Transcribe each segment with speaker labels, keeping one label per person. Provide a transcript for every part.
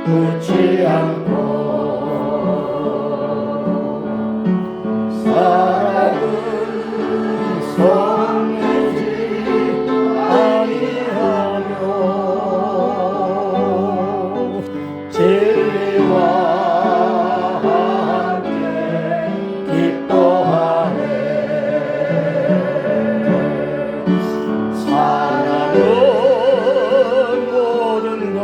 Speaker 1: 붙지 않고 사랑은 성내지 아니하며 진리와 함께 기뻐하네. 사랑은 모든 것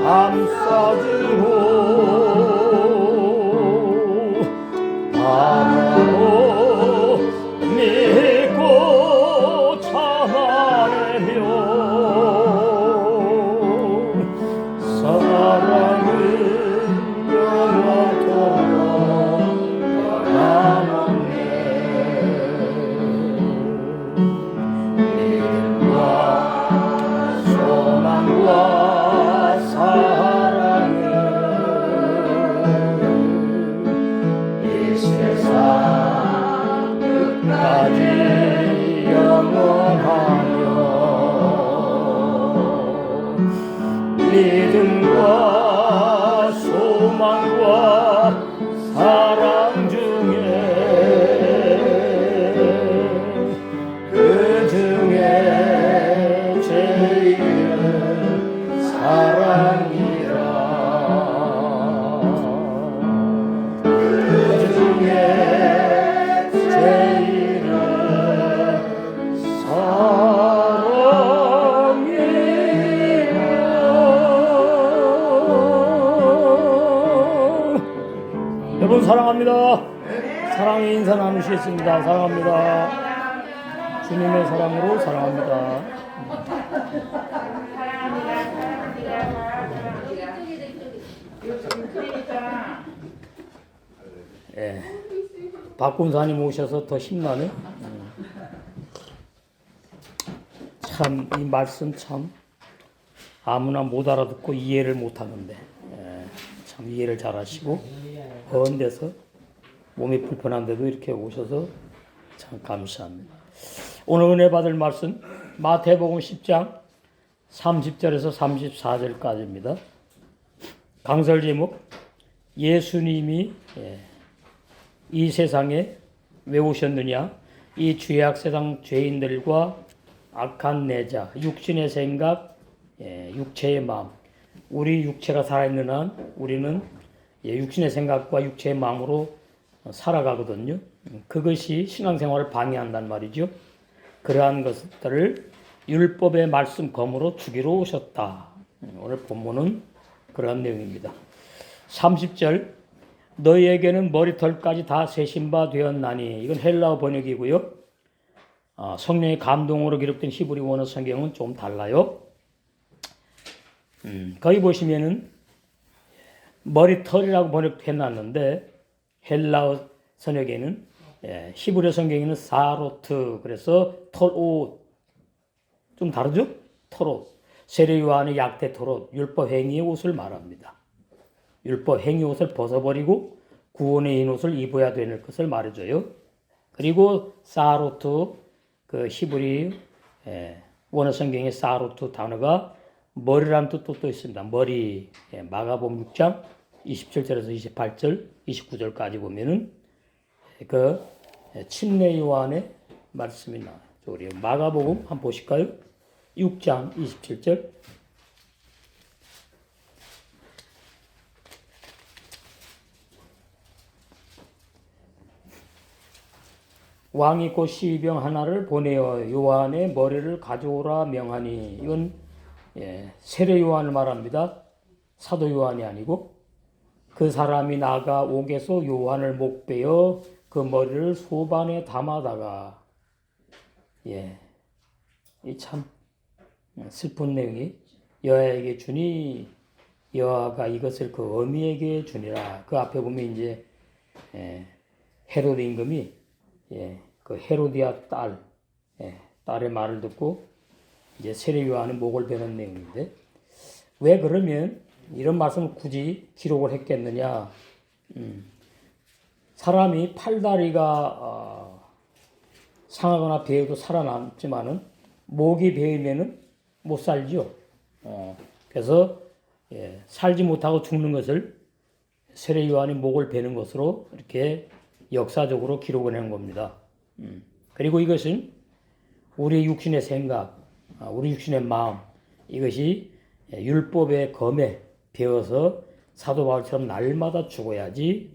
Speaker 1: 감싸주고 바라고 믿고 참아내며 사랑은 영원토록 변함없네. 믿음과 소망과 사랑은 이 세상 끝까지 영원하며 믿음과 소망과 사랑 중에 그 중에 제일은 사랑이라. 그 중에 제일은 사랑이라. 여러분 사랑합니다. 사랑의 인사 나누시겠습니다. 사랑합니다. 주님의 사랑으로 사랑합니다. 예, 박군사님 오셔서 더 힘나네. 참 이 말씀 참 아무나 못 알아듣고 이해를 못 하는데 참 이해를 잘 하시고 헌 데서 몸이 불편한데도 이렇게 오셔서 참 감사합니다. 오늘 은혜 받을 말씀 마태복음 10장 30절에서 34절까지입니다. 강설 제목 예수님이 이 세상에 왜 오셨느냐, 이 죄악 세상 죄인들과 악한 내자, 육신의 생각, 육체의 마음. 우리 육체가 살아있는 한 우리는 육신의 생각과 육체의 마음으로 살아가거든요. 그것이 신앙생활을 방해한단 말이죠. 그러한 것들을 율법의 말씀 검으로 죽이러 오셨다. 오늘 본문은 그러한 내용입니다. 30절 너희에게는 머리털까지 다 세신 바 되었나니, 이건 헬라어 번역이고요. 성령의 감동으로 기록된 히브리 원어 성경은 좀 달라요. 거기 보시면은 머리털이라고 번역해놨는데 헬라어 선역에는 히브리 성경에는 사로트, 그래서 털옷, 좀 다르죠? 털옷, 세례요한의 약대 털옷, 율법 행위의 옷을 말합니다. 율법 행위 옷을 벗어버리고 구원의 흰 옷을 입어야 되는 것을 말해줘요. 그리고 사로트, 그 히브리 원어 성경의 사로트 단어가 머리라는 뜻도 또 있습니다. 머리. 마가복음 6장 27절에서 28절, 29절까지 보면은 그 침례 요한의 말씀이 나와요. 우리 마가복음 한번 보실까요? 6장 27절. 왕이 곧 시병 하나를 보내어 요한의 머리를 가져오라 명하니, 이건 세례 요한을 말합니다. 사도 요한이 아니고, 그 사람이 나가 옥에서 요한을 목베어 그 머리를 소반에 담아다가, 이 참 슬픈 내용이, 여아에게 주니 여아가 이것을 그 어미에게 주니라. 그 앞에 보면 이제 헤로드 임금이 그 헤로디아 딸의 말을 듣고 이제 세례 요한의 목을 베는 내용인데, 왜 그러면 이런 말씀을 굳이 기록을 했겠느냐? 사람이 팔다리가 상하거나 베어도 살아남지만은 목이 베이면은 못 살죠. 그래서 살지 못하고 죽는 것을 세례 요한이 목을 베는 것으로 이렇게 역사적으로 기록을 한 겁니다. 그리고 이것은 우리 육신의 생각, 우리 육신의 마음, 이것이 율법의 검에 배어서 사도 바울처럼 날마다 죽어야지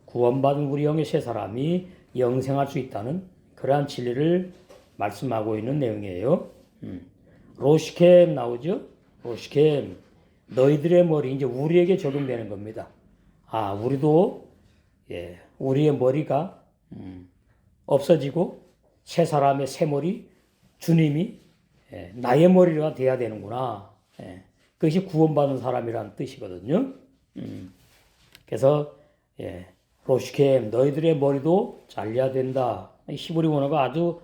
Speaker 1: 구원받은 우리 영의 새 사람이 영생할 수 있다는 그러한 진리를 말씀하고 있는 내용이에요. 로시켐 나오죠? 로시켐. 너희들의 머리, 이제 우리에게 적용되는 겁니다. 우리도, 우리의 머리가, 없어지고, 새 사람의 새 머리, 주님이, 나의 머리가 돼야 되는구나. 그것이 구원받은 사람이라는 뜻이거든요. 그래서, 로시켐, 너희들의 머리도 잘려야 된다. 히브리 원어가 아주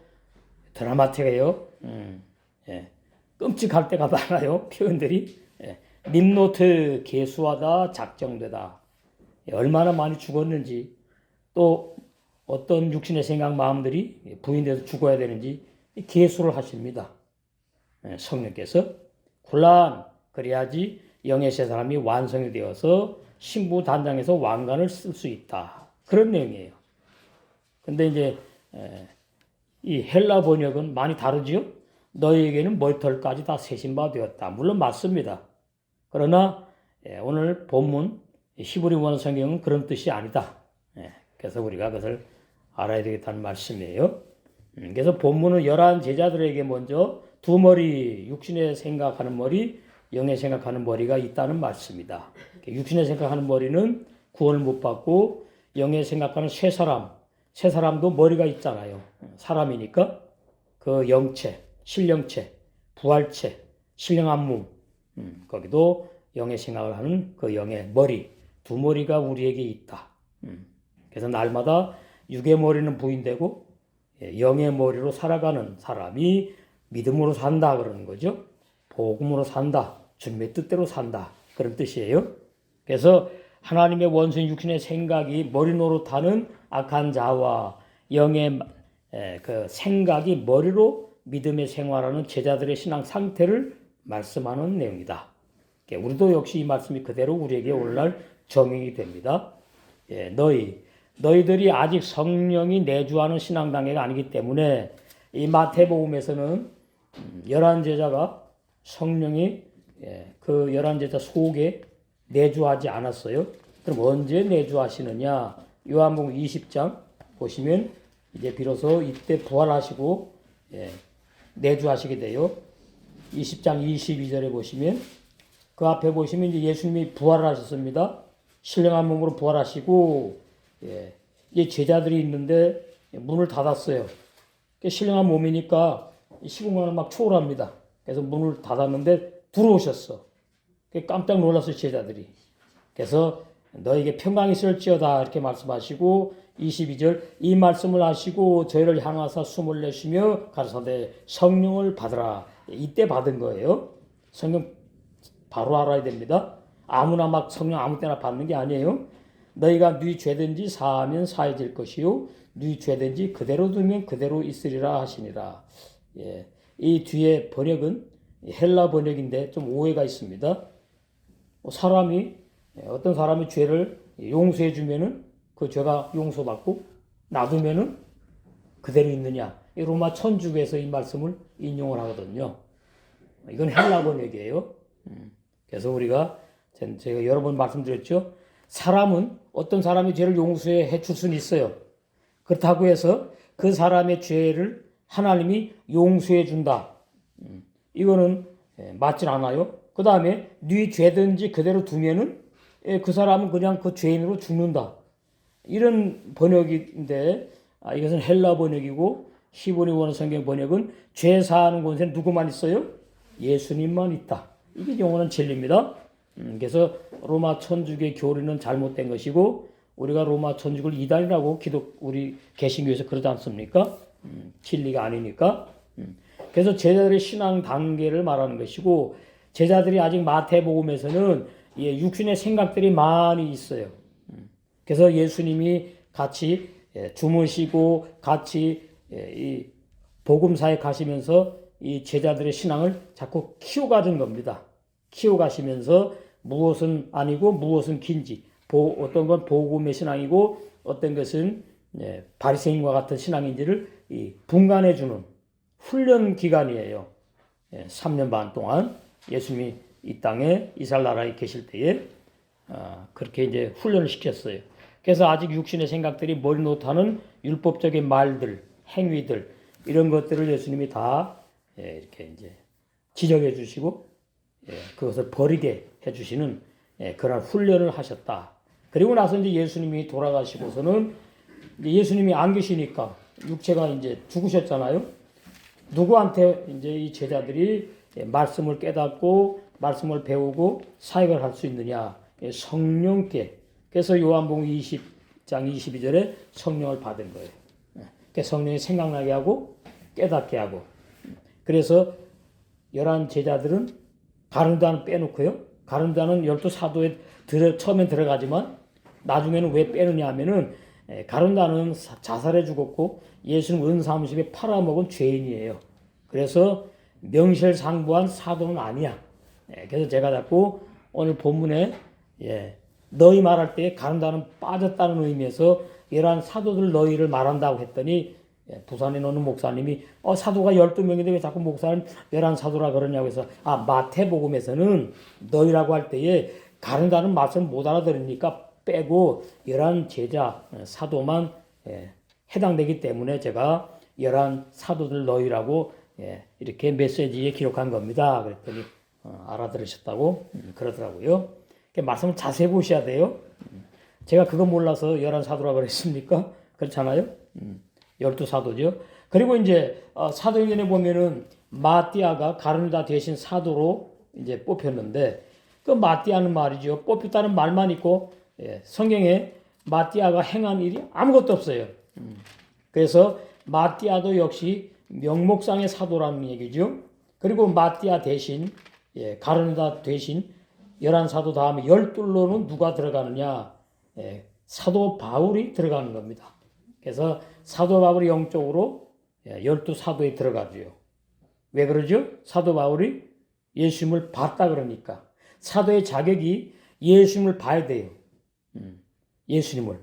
Speaker 1: 드라마틱해요. 끔찍할 때가 많아요. 표현들이. 림노트, 계수하다, 작정되다. 얼마나 많이 죽었는지, 또 어떤 육신의 생각, 마음들이 부인돼서 죽어야 되는지 계수를 하십니다. 성령께서. 굴란, 그래야지 영의 새 사람이 완성이 되어서 신부 단장에서 왕관을 쓸 수 있다. 그런 내용이에요. 근데 이제 이 헬라 번역은 많이 다르지요? 너희에게는 머리털까지 다 세신 바 되었다. 물론 맞습니다. 그러나 오늘 본문 히브리 원어 성경은 그런 뜻이 아니다. 그래서 우리가 그것을 알아야 되겠다는 말씀이에요. 그래서 본문은 11 제자들에게 먼저 두 머리, 육신의 생각하는 머리, 영의 생각하는 머리가 있다는 말씀이다. 육신의 생각하는 머리는 구원을 못 받고 영의 생각하는 새 사람도 머리가 있잖아요. 사람이니까 그 영체, 신령체, 부활체, 신령한 몸, 거기도 영의 생각을 하는 그 영의 머리, 두 머리가 우리에게 있다. 그래서 날마다 육의 머리는 부인되고 영의 머리로 살아가는 사람이 믿음으로 산다 그러는 거죠. 복음으로 산다. 주님의 뜻대로 산다. 그런 뜻이에요. 그래서 하나님의 원수인 육신의 생각이 머리 노릇하는 악한 자와 영의 그 생각이 머리로 믿음의 생활하는 제자들의 신앙 상태를 말씀하는 내용이다. 우리도 역시 이 말씀이 그대로 우리에게 오늘날 적용이 됩니다. 너희들이 아직 성령이 내주하는 신앙 단계가 아니기 때문에 이 마태복음에서는 11 제자가 성령이 그 11 제자 속에 내주하지 않았어요. 그럼 언제 내주하시느냐? 요한복음 20장 보시면 이제 비로소 이때 부활하시고 내주하시게 돼요. 20장 22절에 보시면 그 앞에 보시면 이제 예수님이 부활을 하셨습니다. 신령한 몸으로 부활하시고 이제 제자들이 있는데 문을 닫았어요. 신령한 몸이니까 시공간을 막 초월합니다. 그래서 문을 닫았는데 들어오셨어. 깜짝 놀랐어요, 제자들이. 그래서 너에게 평강이 있을지어다 이렇게 말씀하시고 22절 이 말씀을 하시고 저희를 향하사 숨을 내쉬며 가라사대 성령을 받으라. 이때 받은 거예요. 성령 바로 알아야 됩니다. 아무나 막 성령 아무 때나 받는 게 아니에요. 너희가 네 죄든지 사하면 사해질 것이요 네 죄든지 그대로 두면 그대로 있으리라 하시니라. 이 뒤에 번역은 헬라 번역인데 좀 오해가 있습니다. 어떤 사람이 죄를 용서해 주면은 그 죄가 용서받고 놔두면은 그대로 있느냐. 이 로마 천주교에서 이 말씀을 인용을 하거든요. 이건 헬라 번역이에요. 그래서 우리가 제가 여러 번 말씀드렸죠. 어떤 사람이 죄를 용서해 줄 수는 있어요. 그렇다고 해서 그 사람의 죄를 하나님이 용서해 준다. 이거는 맞진 않아요. 그 다음에 네 죄든지 그대로 두면은 그 사람은 그냥 그 죄인으로 죽는다. 이런 번역인데 이것은 헬라 번역이고 히브리 원어 성경 번역은 죄 사하는 곳에 누구만 있어요? 예수님만 있다. 이게 영원한 진리입니다. 그래서 로마 천주교의 교리는 잘못된 것이고 우리가 로마 천주교를 이단이라고 우리 개신교에서 그러지 않습니까? 진리가 아니니까. 그래서 제자들의 신앙 단계를 말하는 것이고 제자들이 아직 마태복음에서는 육신의 생각들이 많이 있어요. 그래서 예수님이 같이 주무시고 같이 이 복음사에 가시면서 이 제자들의 신앙을 자꾸 키워가는 겁니다. 키워가시면서 무엇은 아니고 무엇은 긴지, 어떤 건 복음의 신앙이고 어떤 것은 바리새인과 같은 신앙인지를 분간해주는 훈련 기간이에요. 3년 반 동안 예수님이 이 땅에 이스라엘 나라에 계실 때에 그렇게 이제 훈련을 시켰어요. 그래서 아직 육신의 생각들이 머리 못하는 율법적인 말들, 행위들 이런 것들을 예수님이 다 이렇게 이제 지적해 주시고 그것을 버리게 해주시는 그런 훈련을 하셨다. 그리고 나서 이제 예수님이 돌아가시고서는 이제 예수님이 안 계시니까 육체가 이제 죽으셨잖아요. 누구한테 이제 이 제자들이 말씀을 깨닫고 말씀을 배우고 사역을 할 수 있느냐? 성령께. 그래서 요한복음 20장 22절에 성령을 받은 거예요. 그러니까 성령이 생각나게 하고 깨닫게 하고. 그래서 11 제자들은 가룟유다는 빼놓고요. 가룟유다는 12 사도에 처음엔 들어가지만 나중에는 왜 빼느냐 하면은 가룟유다는 자살해 죽었고 예수님 은사무심에 팔아먹은 죄인이에요. 그래서 명실상부한 사도는 아니야. 그래서 제가 자꾸 오늘 본문에 너희 말할 때 가룟유다는 빠졌다는 의미에서 이러한 사도들 너희를 말한다고 했더니 부산에 오는 목사님이 사도가 12명인데 왜 자꾸 목사는 11사도라 그러냐고 해서 마태복음에서는 너희라고 할 때에 가룟유다는 말씀 못 알아들으니까 빼고 11 제자 사도만 해당되기 때문에 제가 11 사도들 너희라고 이렇게 메시지에 기록한 겁니다. 그랬더니 알아들으셨다고 그러더라고요. 말씀을 자세히 보셔야 돼요. 제가 그거 몰라서 11사도라 그랬습니까? 그렇잖아요. 12사도죠. 그리고 이제 사도행전에 보면은 마띠아가 가룟유다 대신 사도로 이제 뽑혔는데 그 마띠아는 말이죠. 뽑혔다는 말만 있고 성경에 마띠아가 행한 일이 아무것도 없어요. 그래서 마띠아도 역시 명목상의 사도라는 얘기죠. 그리고 마띠아 대신 가룟유다 대신 11사도 다음에 12로는 누가 들어가느냐? 사도 바울이 들어가는 겁니다. 그래서 사도 바울이 영적으로 12사도에 들어가죠. 왜 그러죠? 사도 바울이 예수님을 봤다 그러니까. 사도의 자격이 예수님을 봐야 돼요. 예수님을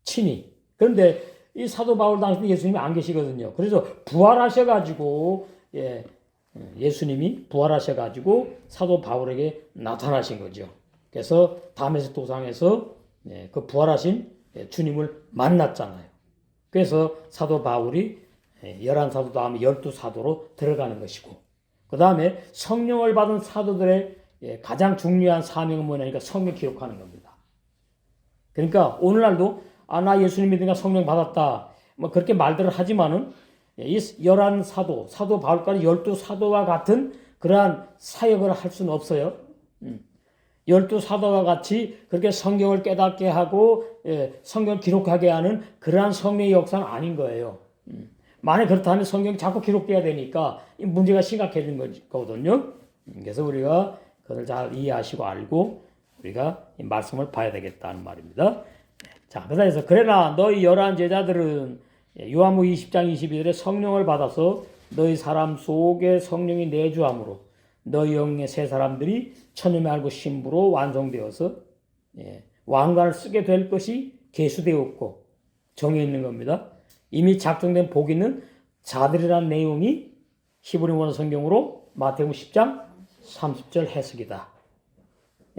Speaker 1: 친히. 그런데 이 사도 바울 당시 예수님이 안 계시거든요. 그래서 부활하셔가지고 예수님이 부활하셔가지고 사도 바울에게 나타나신 거죠. 그래서 다메섹 도상에서 그 부활하신 주님을 만났잖아요. 그래서 사도 바울이 11사도 다음에 12사도로 들어가는 것이고 그 다음에 성령을 받은 사도들의 가장 중요한 사명은 뭐냐니까 성령 기록하는 겁니다. 그러니까 오늘날도 나 예수님 믿으니까 성령 받았다 뭐 그렇게 말들을 하지만은 이 11사도, 사도 바울까지 12사도와 같은 그러한 사역을 할 수는 없어요. 12사도와 같이 그렇게 성경을 깨닫게 하고 성경을 기록하게 하는 그러한 성령의 역사는 아닌 거예요. 만약 그렇다면 성경이 자꾸 기록돼야 되니까 문제가 심각해지는 거거든요. 그래서 우리가 그걸 잘 이해하시고 알고 우리가 이 말씀을 봐야 되겠다는 말입니다. 자, 그래서 그러나 너희 11 제자들은 요한복음 20장 22절에 성령을 받아서 너희 사람 속에 성령이 내주함으로 너희 영의 세 사람들이 천님의 알고 신부로 완성되어서 왕관을 쓰게 될 것이 계수되었고 정해 있는 겁니다. 이미 작정된 복 있는 자들이라는 내용이 히브리 원어 성경으로 마태복음 10장 30절 해석이다.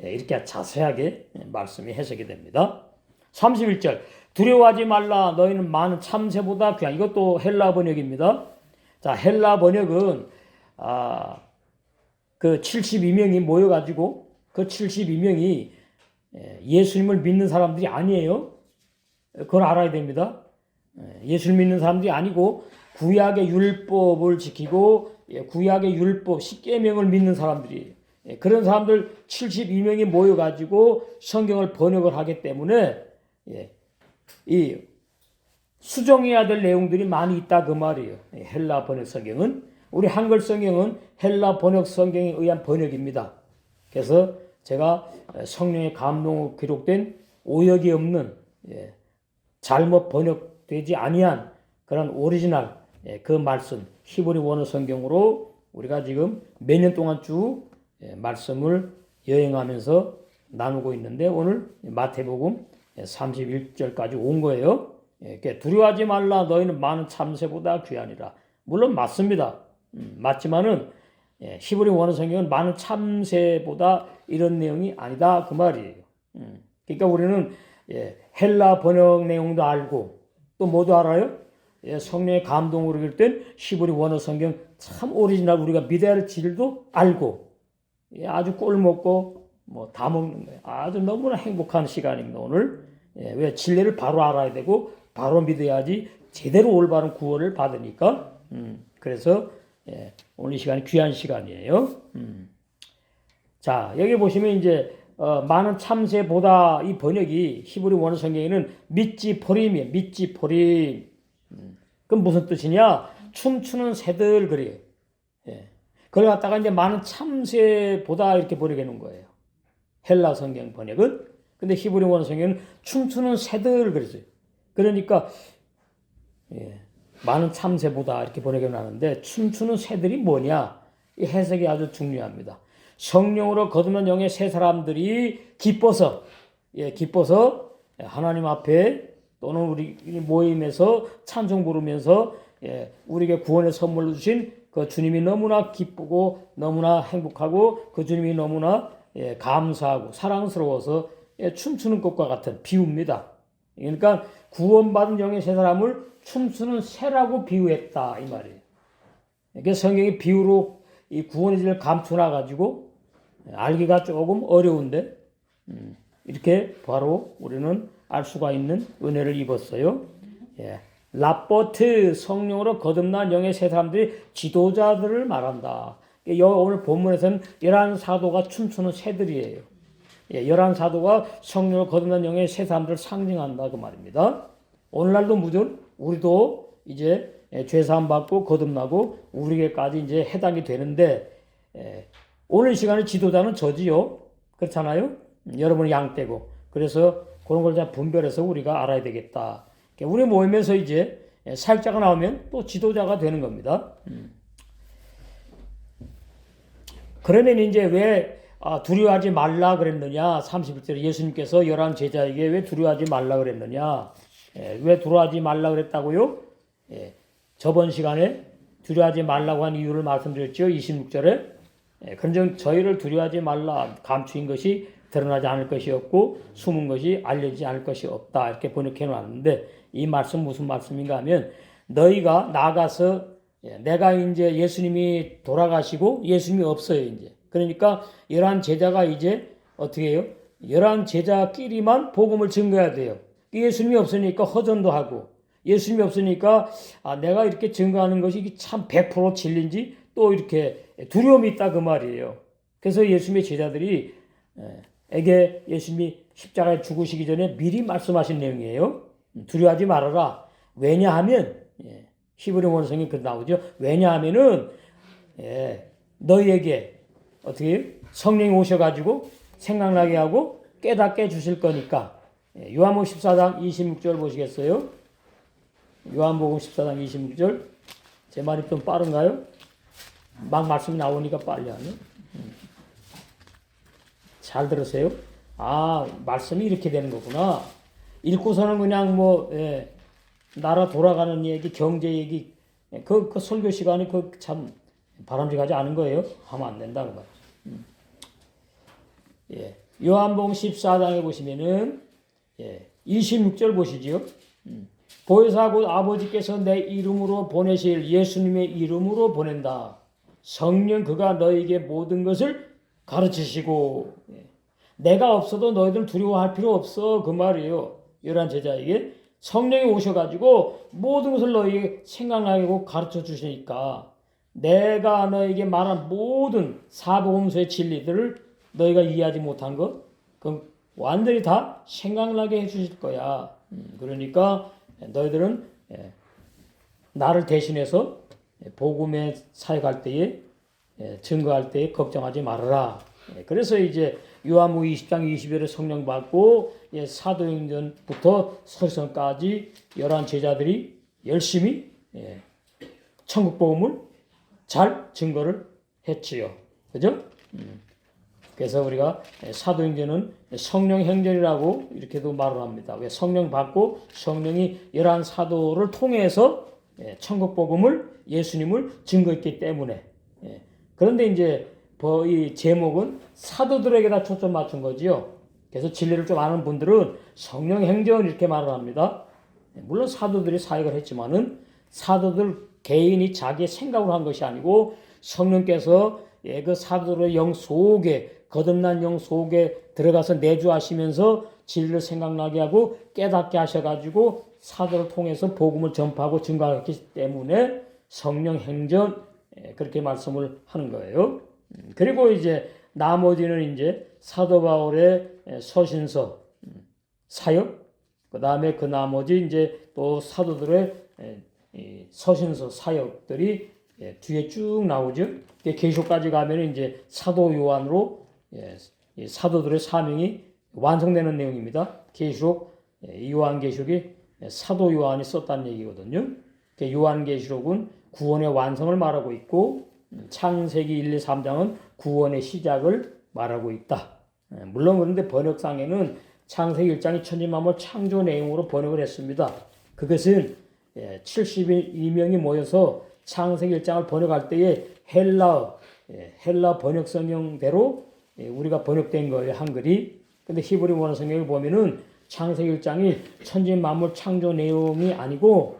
Speaker 1: 이렇게 자세하게 말씀이 해석이 됩니다. 31절 두려워하지 말라 너희는 많은 참새보다 귀한 이것도 헬라 번역입니다. 자 헬라 번역은 그 72명이 모여가지고 그 72명이 예수님을 믿는 사람들이 아니에요. 그걸 알아야 됩니다. 예수를 믿는 사람들이 아니고 구약의 율법을 지키고 구약의 율법 10계명을 믿는 사람들이 그런 사람들 72명이 모여가지고 성경을 번역을 하기 때문에 이 수정해야 될 내용들이 많이 있다 그 말이에요. 헬라 번역 성경은 우리 한글 성경은 헬라 번역 성경에 의한 번역입니다. 그래서 제가 성령의 감동으로 기록된 오역이 없는 잘못 번역되지 아니한 그런 오리지널 그 말씀 히브리 원어 성경으로 우리가 지금 몇 년 동안 쭉 말씀을 여행하면서 나누고 있는데 오늘 마태복음 31절까지 온 거예요. 두려워하지 말라 너희는 많은 참새보다 귀하니라. 물론 맞습니다. 맞지만은 히브리 원어 성경은 많은 참새보다 이런 내용이 아니다 그 말이에요. 그러니까 우리는 헬라 번역 내용도 알고 또 뭐도 알아요? 성령의 감동으로 읽을 땐 히브리 원어 성경 참 오리지널 우리가 믿어야 할 진리도 알고 아주 꼴 먹고 뭐 다 먹는 거예요. 아주 너무나 행복한 시간입니다. 오늘 왜 진리를 바로 알아야 되고 바로 믿어야지 제대로 올바른 구원을 받으니까 그래서 오늘 이 시간이 귀한 시간이에요. 자 여기 보시면 이제 많은 참새보다 이 번역이 히브리 원어 성경에는 미찌포림이에요. 미찌포림. 그럼 무슨 뜻이냐? 춤추는 새들 그래요. 그걸 갖다가 이제 많은 참새보다 이렇게 번역해 놓은 거예요. 헬라 성경 번역은. 근데 히브리 원어 성경은 춤추는 새들 그랬어요. 그러니까 많은 참새보다 이렇게 번역해 놨는데 춤추는 새들이 뭐냐? 이 해석이 아주 중요합니다. 성령으로 거듭난 영의 새 사람들이 기뻐서 하나님 앞에 또는 우리 모임에서 찬송 부르면서 우리에게 구원의 선물로 주신 그 주님이 너무나 기쁘고 너무나 행복하고 그 주님이 너무나 감사하고 사랑스러워서 춤추는 것과 같은 비유입니다. 그러니까 구원받은 영의 새 사람을 춤추는 새라고 비유했다 이 말이에요. 이게 성경이 비유로 이 구원의 질을 감추나 가지고 알기가 조금 어려운데 이렇게 바로 우리는 알 수가 있는 은혜를 입었어요. 라포트 성령으로 거듭난 영의 새 사람들이 지도자들을 말한다. 오늘 본문에서는 11사도가 춤추는 새들이에요. 11사도가 성령으로 거듭난 영의 새 사람들을 상징한다 그 말입니다. 오늘날도 무슨 우리도 이제 죄사함 받고 거듭나고 우리에게까지 이제 해당이 되는데 오늘 시간에 지도자는 저지요. 그렇잖아요. 여러분이 양떼고 그래서 그런 걸 다 분별해서 우리가 알아야 되겠다. 우리 모임에서 이제 사역자가 나오면 또 지도자가 되는 겁니다. 그러면 이제 왜 두려워하지 말라 그랬느냐? 31절에 예수님께서 11 제자에게 왜 두려워하지 말라 그랬느냐? 왜 두려워하지 말라 그랬다고요? 저번 시간에 두려워하지 말라고 한 이유를 말씀드렸죠. 26절에. 그런즉 저희를 두려워하지 말라. 감추인 것이 드러나지 않을 것이 없고 숨은 것이 알려지지 않을 것이 없다. 이렇게 번역해 놨는데 이 말씀 무슨 말씀인가 하면 너희가 나가서 내가 이제 예수님이 돌아가시고 예수님이 없어요. 이제. 그러니까 11 제자가 이제 어떻게 해요? 11 제자끼리만 복음을 증거해야 돼요. 예수님이 없으니까 허전도 하고 예수님이 없으니까 내가 이렇게 증거하는 것이 참 100% 진리인지 또 이렇게 두려움이 있다 그 말이에요. 그래서 예수님의 제자들이 에게 예수님이 십자가에 죽으시기 전에 미리 말씀하신 내용이에요. 두려워하지 말아라. 왜냐하면 히브리 원성이 그 나오죠. 왜냐하면은 너희에게 어떻게 성령이 오셔가지고 생각나게 하고 깨닫게 해주실 거니까. 요한복음 14장 26절 보시겠어요? 요한복음 14장 26절. 제 말이 좀 빠른가요? 막 말씀이 나오니까 빨리 하네. 잘 들으세요. 말씀이 이렇게 되는 거구나. 읽고서는 그냥 나라 돌아가는 얘기, 경제 얘기, 그 설교 시간이 참 바람직하지 않은 거예요. 하면 안 된다는 거예요. 요한복음 14장에 보시면은 26절 보시지요. 보혜사 곧 아버지께서 내 이름으로 보내실 예수님의 이름으로 보낸다. 성령 그가 너에게 모든 것을 가르치시고 내가 없어도 너희들 두려워할 필요 없어 그 말이에요. 11 제자에게 성령이 오셔가지고 모든 것을 너희에게 생각나게 하고 가르쳐 주시니까 내가 너에게 말한 모든 사복음서의 진리들을 너희가 이해하지 못한 것 그럼 완전히 다 생각나게 해주실 거야. 그러니까 너희들은 나를 대신해서 복음에 사역할 때에 증거할 때에 걱정하지 말아라. 그래서 이제 요한복음 20장 20절에 성령 받고 사도행전부터 서신까지 11 제자들이 열심히 천국 복음을 잘 증거를 했지요. 그죠? 그래서 우리가 사도행전은 성령 행전이라고 이렇게도 말을 합니다. 왜 성령 받고 성령이 11 사도를 통해서 천국 복음을 예수님을 증거했기 때문에. 그런데 이제 이 제목은 사도들에게다 초점 맞춘 거지요. 그래서 진리를 좀 아는 분들은 성령 행전 이렇게 말을 합니다. 물론 사도들이 사역을 했지만은 사도들 개인이 자기의 생각으로 한 것이 아니고 성령께서 그 사도들의 영 속에 거듭난 영 속에 들어가서 내주하시면서 진리를 생각나게 하고 깨닫게 하셔가지고 사도를 통해서 복음을 전파하고 증거했기 때문에 성령 행전 그렇게 말씀을 하는 거예요. 그리고 이제 나머지는 이제 사도 바울의 서신서 사역, 그 다음에 그 나머지 이제 또 사도들의 서신서 사역들이 뒤에 쭉 나오죠. 계시록까지 가면 이제 사도 요한으로 사도들의 사명이 완성되는 내용입니다. 계시록, 요한계시록이 사도 요한이 썼다는 얘기거든요. 요한계시록은 구원의 완성을 말하고 있고 창세기 1, 2, 3장은 구원의 시작을 말하고 있다. 물론 그런데 번역상에는 창세기 1장이 천지만물 창조 내용으로 번역을 했습니다. 그것은 72명이 모여서 창세기 1장을 번역할 때에 헬라 번역 성경대로 우리가 번역된 거예요, 한글이. 근데 히브리 원어 성경을 보면은 창세기 1장이 천지만물 창조 내용이 아니고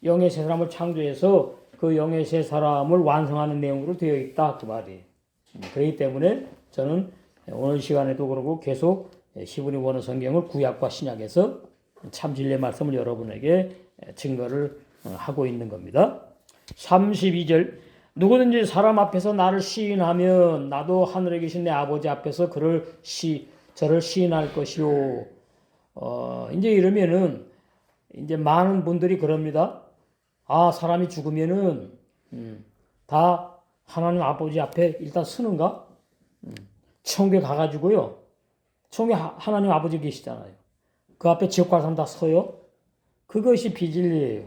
Speaker 1: 영의 세 사람을 창조해서 그 영의 세 사람을 완성하는 내용으로 되어 있다 그 말이에요. 그렇기 때문에 저는 오늘 시간에도 그러고 계속 히브리 원어 성경을 구약과 신약에서 참 진리의 말씀을 여러분에게 증거를 하고 있는 겁니다. 32절 누구든지 사람 앞에서 나를 시인하면 나도 하늘에 계신 내 아버지 앞에서 저를 시인할 것이요. 이제 이러면은 이제 많은 분들이 그럽니다. 아, 사람이 죽으면은 다 하나님 아버지 앞에 일단 서는가? 천국에 가가지고요. 천국에 하나님 아버지 계시잖아요. 그 앞에 지옥 갈 사람 다 서요. 그것이 비진리예요.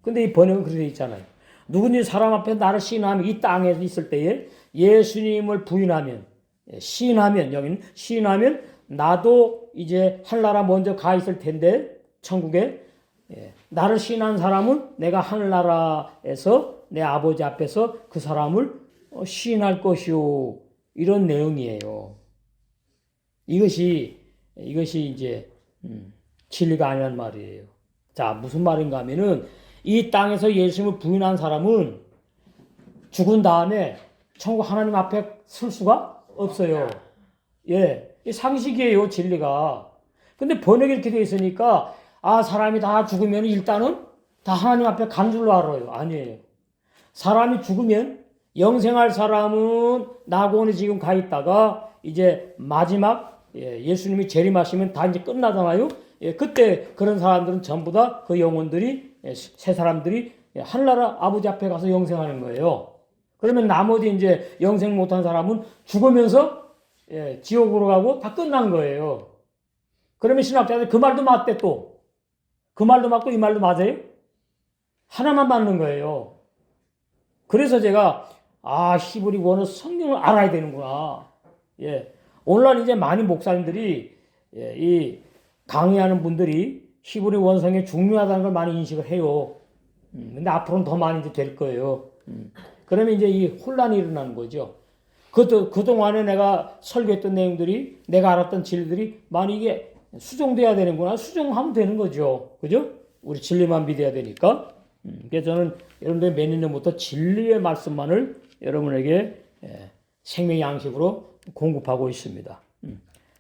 Speaker 1: 근데 이 번역은 그렇게 되어 있잖아요. 누구든지 사람 앞에 나를 시인하면 이 땅에 있을 때에 예수님을 부인하면 시인하면 여기는 시인하면 나도 이제 하늘나라 먼저 가 있을 텐데 천국에 나를 시인한 사람은 내가 하늘나라에서 내 아버지 앞에서 그 사람을 시인할 것이요. 이런 내용이에요. 이것이 이제 진리가 아니란 말이에요. 자, 무슨 말인가 하면은 이 땅에서 예수님을 부인한 사람은 죽은 다음에 천국 하나님 앞에 설 수가 없어요. 이 상식이에요, 진리가. 근데 번역이 이렇게 되어 있으니까 아, 사람이 다 죽으면 일단은 다 하나님 앞에 간 줄로 알아요. 아니에요. 사람이 죽으면 영생할 사람은 낙원에 지금 가 있다가 이제 마지막 예수님이 재림하시면 다 이제 끝나잖아요. 그때 그런 사람들은 전부 다 그 영혼들이 새 사람들이 하늘나라 아버지 앞에 가서 영생하는 거예요. 그러면 나머지 이제 영생 못한 사람은 죽으면서 지옥으로 가고 다 끝난 거예요. 그러면 신학자들 그 말도 맞대 또. 그 말도 맞고 이 말도 맞아요? 하나만 맞는 거예요. 그래서 제가 히브리 원어 성경을 알아야 되는구나. 오늘날 이제 많은 목사님들이 이 강의하는 분들이 히브리 원어 성경이 중요하다는 걸 많이 인식을 해요. 근데 앞으로는 더 많이 이제 될 거예요. 그러면 이제 이 혼란이 일어나는 거죠. 그동안에 내가 설교했던 내용들이, 내가 알았던 진리들이 많이 이게 수정돼야 되는구나. 수정하면 되는 거죠. 그죠? 우리 진리만 믿어야 되니까. 그래서 저는 여러분들 몇 년 전부터 진리의 말씀만을 여러분에게 생명 양식으로 공급하고 있습니다.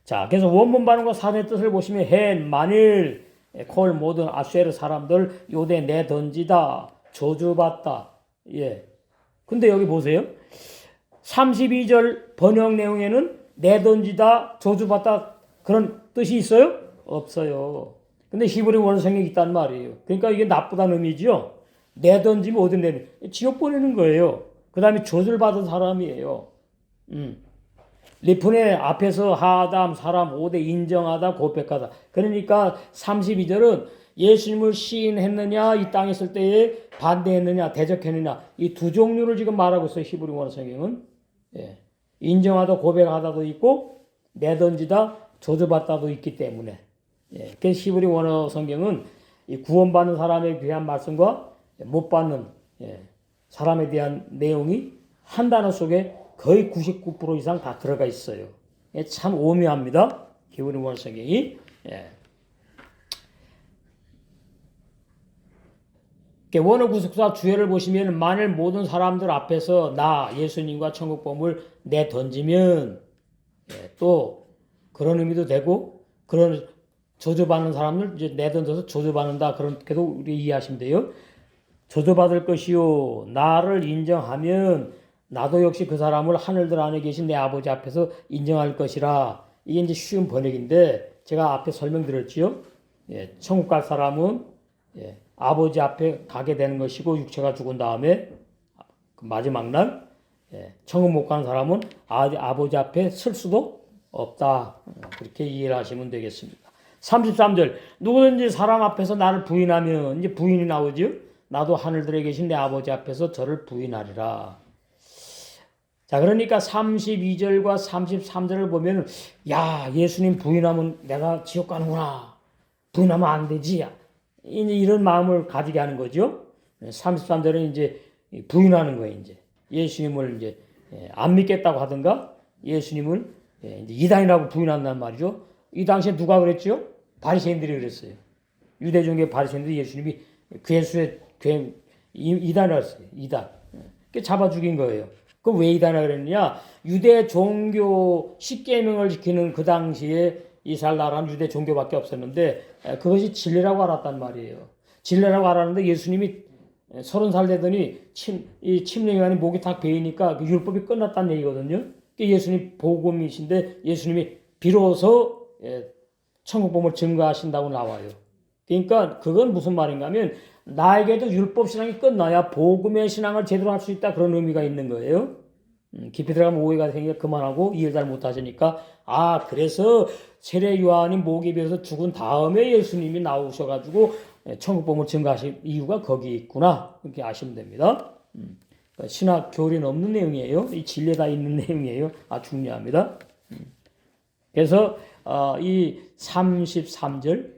Speaker 1: 자, 그래서 원문 발음과 사전의 뜻을 보시면 헨, 만일, 콜, 모든 아수에르 사람들 요대 내던지다, 저주받다. 근데 여기 보세요. 32절 번역 내용에는 내던지다, 저주받다 그런 뜻이 있어요? 없어요. 근데 히브리 원어 성경이 있단 말이에요. 그러니까 이게 나쁘다는 의미죠. 내던지면 어디 내는? 지옥 보내는 거예요. 그 다음에 저주를 받은 사람이에요. 리프네 앞에서 하담 사람 5대 인정하다 고백하다. 그러니까 32절은 예수님을 시인했느냐 이 땅에 있을 때에 반대했느냐 대적했느냐 이 두 종류를 지금 말하고 있어요. 히브리 원어 성경은. 인정하다 고백하다도 있고 내던지다 저주받다도 있기 때문에 그래서 히브리 원어 성경은 이 구원받는 사람에 대한 말씀과 못 받는 사람에 대한 내용이 한 단어 속에 거의 99% 이상 다 들어가 있어요. 참 오묘합니다. 히브리 원어 성경이. 원어 구속사 주해를 보시면 만일 모든 사람들 앞에서 나 예수님과 천국범을 내던지면 또 그런 의미도 되고 그런 저주받는 사람을 이제 내던져서 저주받는다 그렇게도 우리 이해하시면 돼요. 저주받을 것이요 나를 인정하면 나도 역시 그 사람을 하늘들 안에 계신 내 아버지 앞에서 인정할 것이라. 이게 이제 쉬운 번역인데 제가 앞에 설명드렸지요. 천국 갈 사람은 아버지 앞에 가게 되는 것이고 육체가 죽은 다음에 그 마지막 날 천국 못 가는 사람은 아버지 앞에 설 수도 없다. 그렇게 이해를 하시면 되겠습니다. 33절 누구든지 사람 앞에서 나를 부인하면 이제 부인이 나오죠. 나도 하늘들에 계신 내 아버지 앞에서 저를 부인하리라. 자, 그러니까 32절과 33절을 보면 야 예수님 부인하면 내가 지옥 가는구나. 부인하면 안 되지. 이제 이런 마음을 가지게 하는 거죠. 33절은 이제 부인하는 거예요. 이제 예수님을 이제 안 믿겠다고 하든가 예수님을 이제 이단이라고 부인한단 말이죠. 이 당시에 누가 그랬죠? 바리새인들이 그랬어요. 유대 종교 바리새인들이 예수님이 괴수의 이단이라고 했어요. 이단. 그 잡아 죽인 거예요. 그럼 왜 이단이라고 그랬느냐? 유대 종교 10계명을 지키는 그 당시에 이스라엘 나라는 유대 종교밖에 없었는데 그것이 진리라고 알았단 말이에요. 진리라고 알았는데 예수님이 30살 되더니 이 침례기간에 목이 탁 베이니까 그 율법이 끝났다는 얘기거든요. 예수님 복음이신데 예수님이 비로소 천국복음을 증거하신다고 나와요. 그러니까 그건 무슨 말인가 하면 나에게도 율법 신앙이 끝나야 복음의 신앙을 제대로 할 수 있다 그런 의미가 있는 거예요. 깊이 들어가면 오해가 생기니까 그만하고 이해를 잘 못하시니까 그래서 세례 요한이 목에 베어서 죽은 다음에 예수님이 나오셔가지고 천국복음을 증거하신 이유가 거기 있구나 이렇게 아시면 됩니다. 신학 교리는 없는 내용이에요. 이 진리에 다 있는 내용이에요. 중요합니다. 그래서 이 33절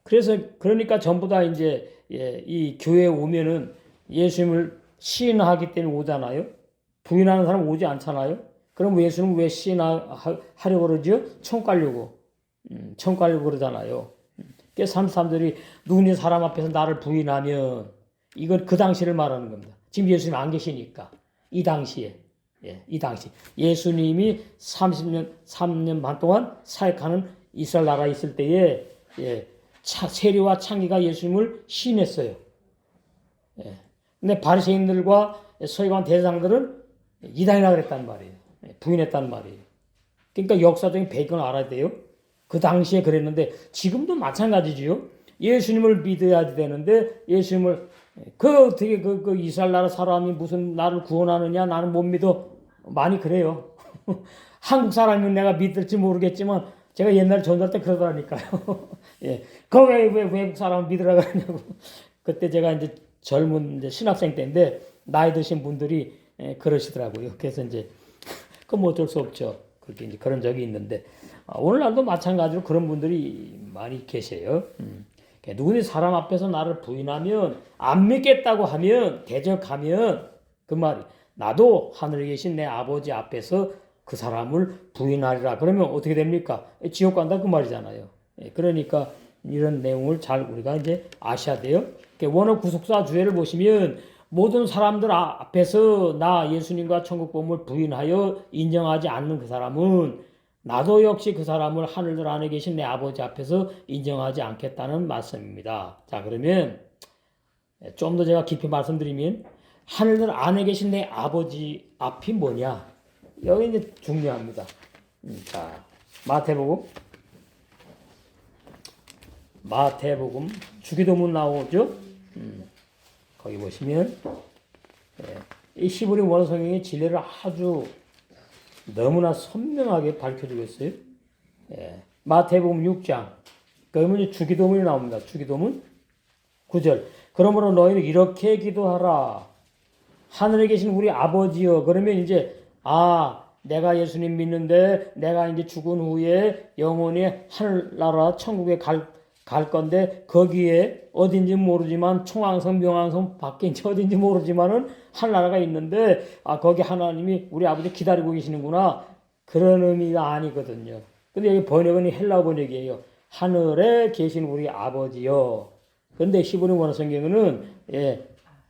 Speaker 1: 그래서 그러니까 전부 다 이제 이 교회에 오면은 예수님을 시인하기 때문에 오잖아요. 부인하는 사람 오지 않잖아요. 그럼 예수님 왜 시인하려고 그러죠? 천국 가려고. 천국 가려고 그러잖아요. 그래서 33절이 누구니 사람 앞에서 나를 부인하면 이건 그 당시를 말하는 겁니다. 지금 예수님 안 계시니까. 이 당시에. 이 당시. 예수님이 3년 반 동안 사역하는 이스라엘 나라에 있을 때에 세리와 창기가 예수님을 시인했어요. 근데 바리새인들과 서기관 대장들은 이단이라고 그랬단 말이에요. 부인했단 말이에요. 그러니까 역사적인 배경을 알아야 돼요. 그 당시에 그랬는데 지금도 마찬가지지요. 예수님을 믿어야 되는데 예수님을 어떻게 그 이스라엘 나라 사람이 무슨 나를 구원하느냐 나는 못 믿어. 많이 그래요. 한국 사람이면 내가 믿을지 모르겠지만 제가 옛날에 전도할 때 그러더라니까요. 왜 외국 사람을 믿으라고 하냐고. 그때 제가 이제 젊은 신학생 때인데 나이 드신 분들이 그러시더라고요. 그래서 이제 그건 뭐 어쩔 수 없죠. 그렇게 이제 그런 적이 있는데 오늘날도 마찬가지로 그런 분들이 많이 계세요. 누구든지 사람 앞에서 나를 부인하면 안 믿겠다고 하면 대적하면 그 말이 나도 하늘에 계신 내 아버지 앞에서 그 사람을 부인하리라. 그러면 어떻게 됩니까? 지옥 간다 그 말이잖아요. 그러니까 이런 내용을 잘 우리가 이제 아셔야 돼요. 원어 구속사 주해를 보시면 모든 사람들 앞에서 나 예수님과 천국복음을 부인하여 인정하지 않는 그 사람은 나도 역시 그 사람을 하늘들 안에 계신 내 아버지 앞에서 인정하지 않겠다는 말씀입니다. 자, 그러면 좀 더 제가 깊이 말씀드리면 하늘들 안에 계신 내 아버지 앞이 뭐냐? 여기 이제 중요합니다. 자, 마태복음 주기도문 나오죠? 거기 보시면 이 히브리 원어 성경의 진리를 아주 너무나 선명하게 밝혀주고 있어요. 마태복음 6장 그러면 주기도문이 나옵니다. 주기도문 9절 그러므로 너희는 이렇게 기도하라. 하늘에 계신 우리 아버지여. 그러면 이제 내가 예수님 믿는데 내가 이제 죽은 후에 영원히 하늘나라 천국에 갈 건데 거기에 어딘지 모르지만 총왕성 명왕성 밖인지 어딘지 모르지만은 하늘나라가 있는데 거기 하나님이 우리 아버지 기다리고 계시는구나 그런 의미가 아니거든요. 근데 여기 번역은 헬라어 번역이에요. 하늘에 계신 우리 아버지요. 근데 히브리 원어 성경에는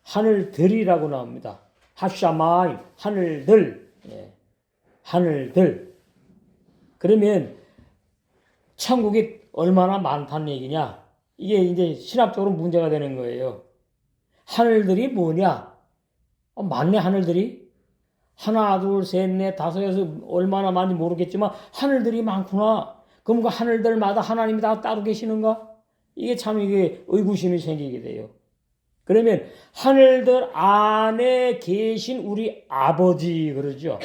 Speaker 1: 하늘들이라고 나옵니다. 하샤마이 하늘들. 하늘들. 그러면 천국이 얼마나 많다는 얘기냐? 이게 이제 신학적으로 문제가 되는 거예요. 하늘들이 뭐냐? 많네 하늘들이. 하나, 둘, 셋, 넷, 다섯, 여섯 얼마나 많이 모르겠지만 하늘들이 많구나. 그럼 그 하늘들마다 하나님이 다 따로 계시는가? 이게 참 이게 의구심이 생기게 돼요. 그러면 하늘들 안에 계신 우리 아버지 그러죠.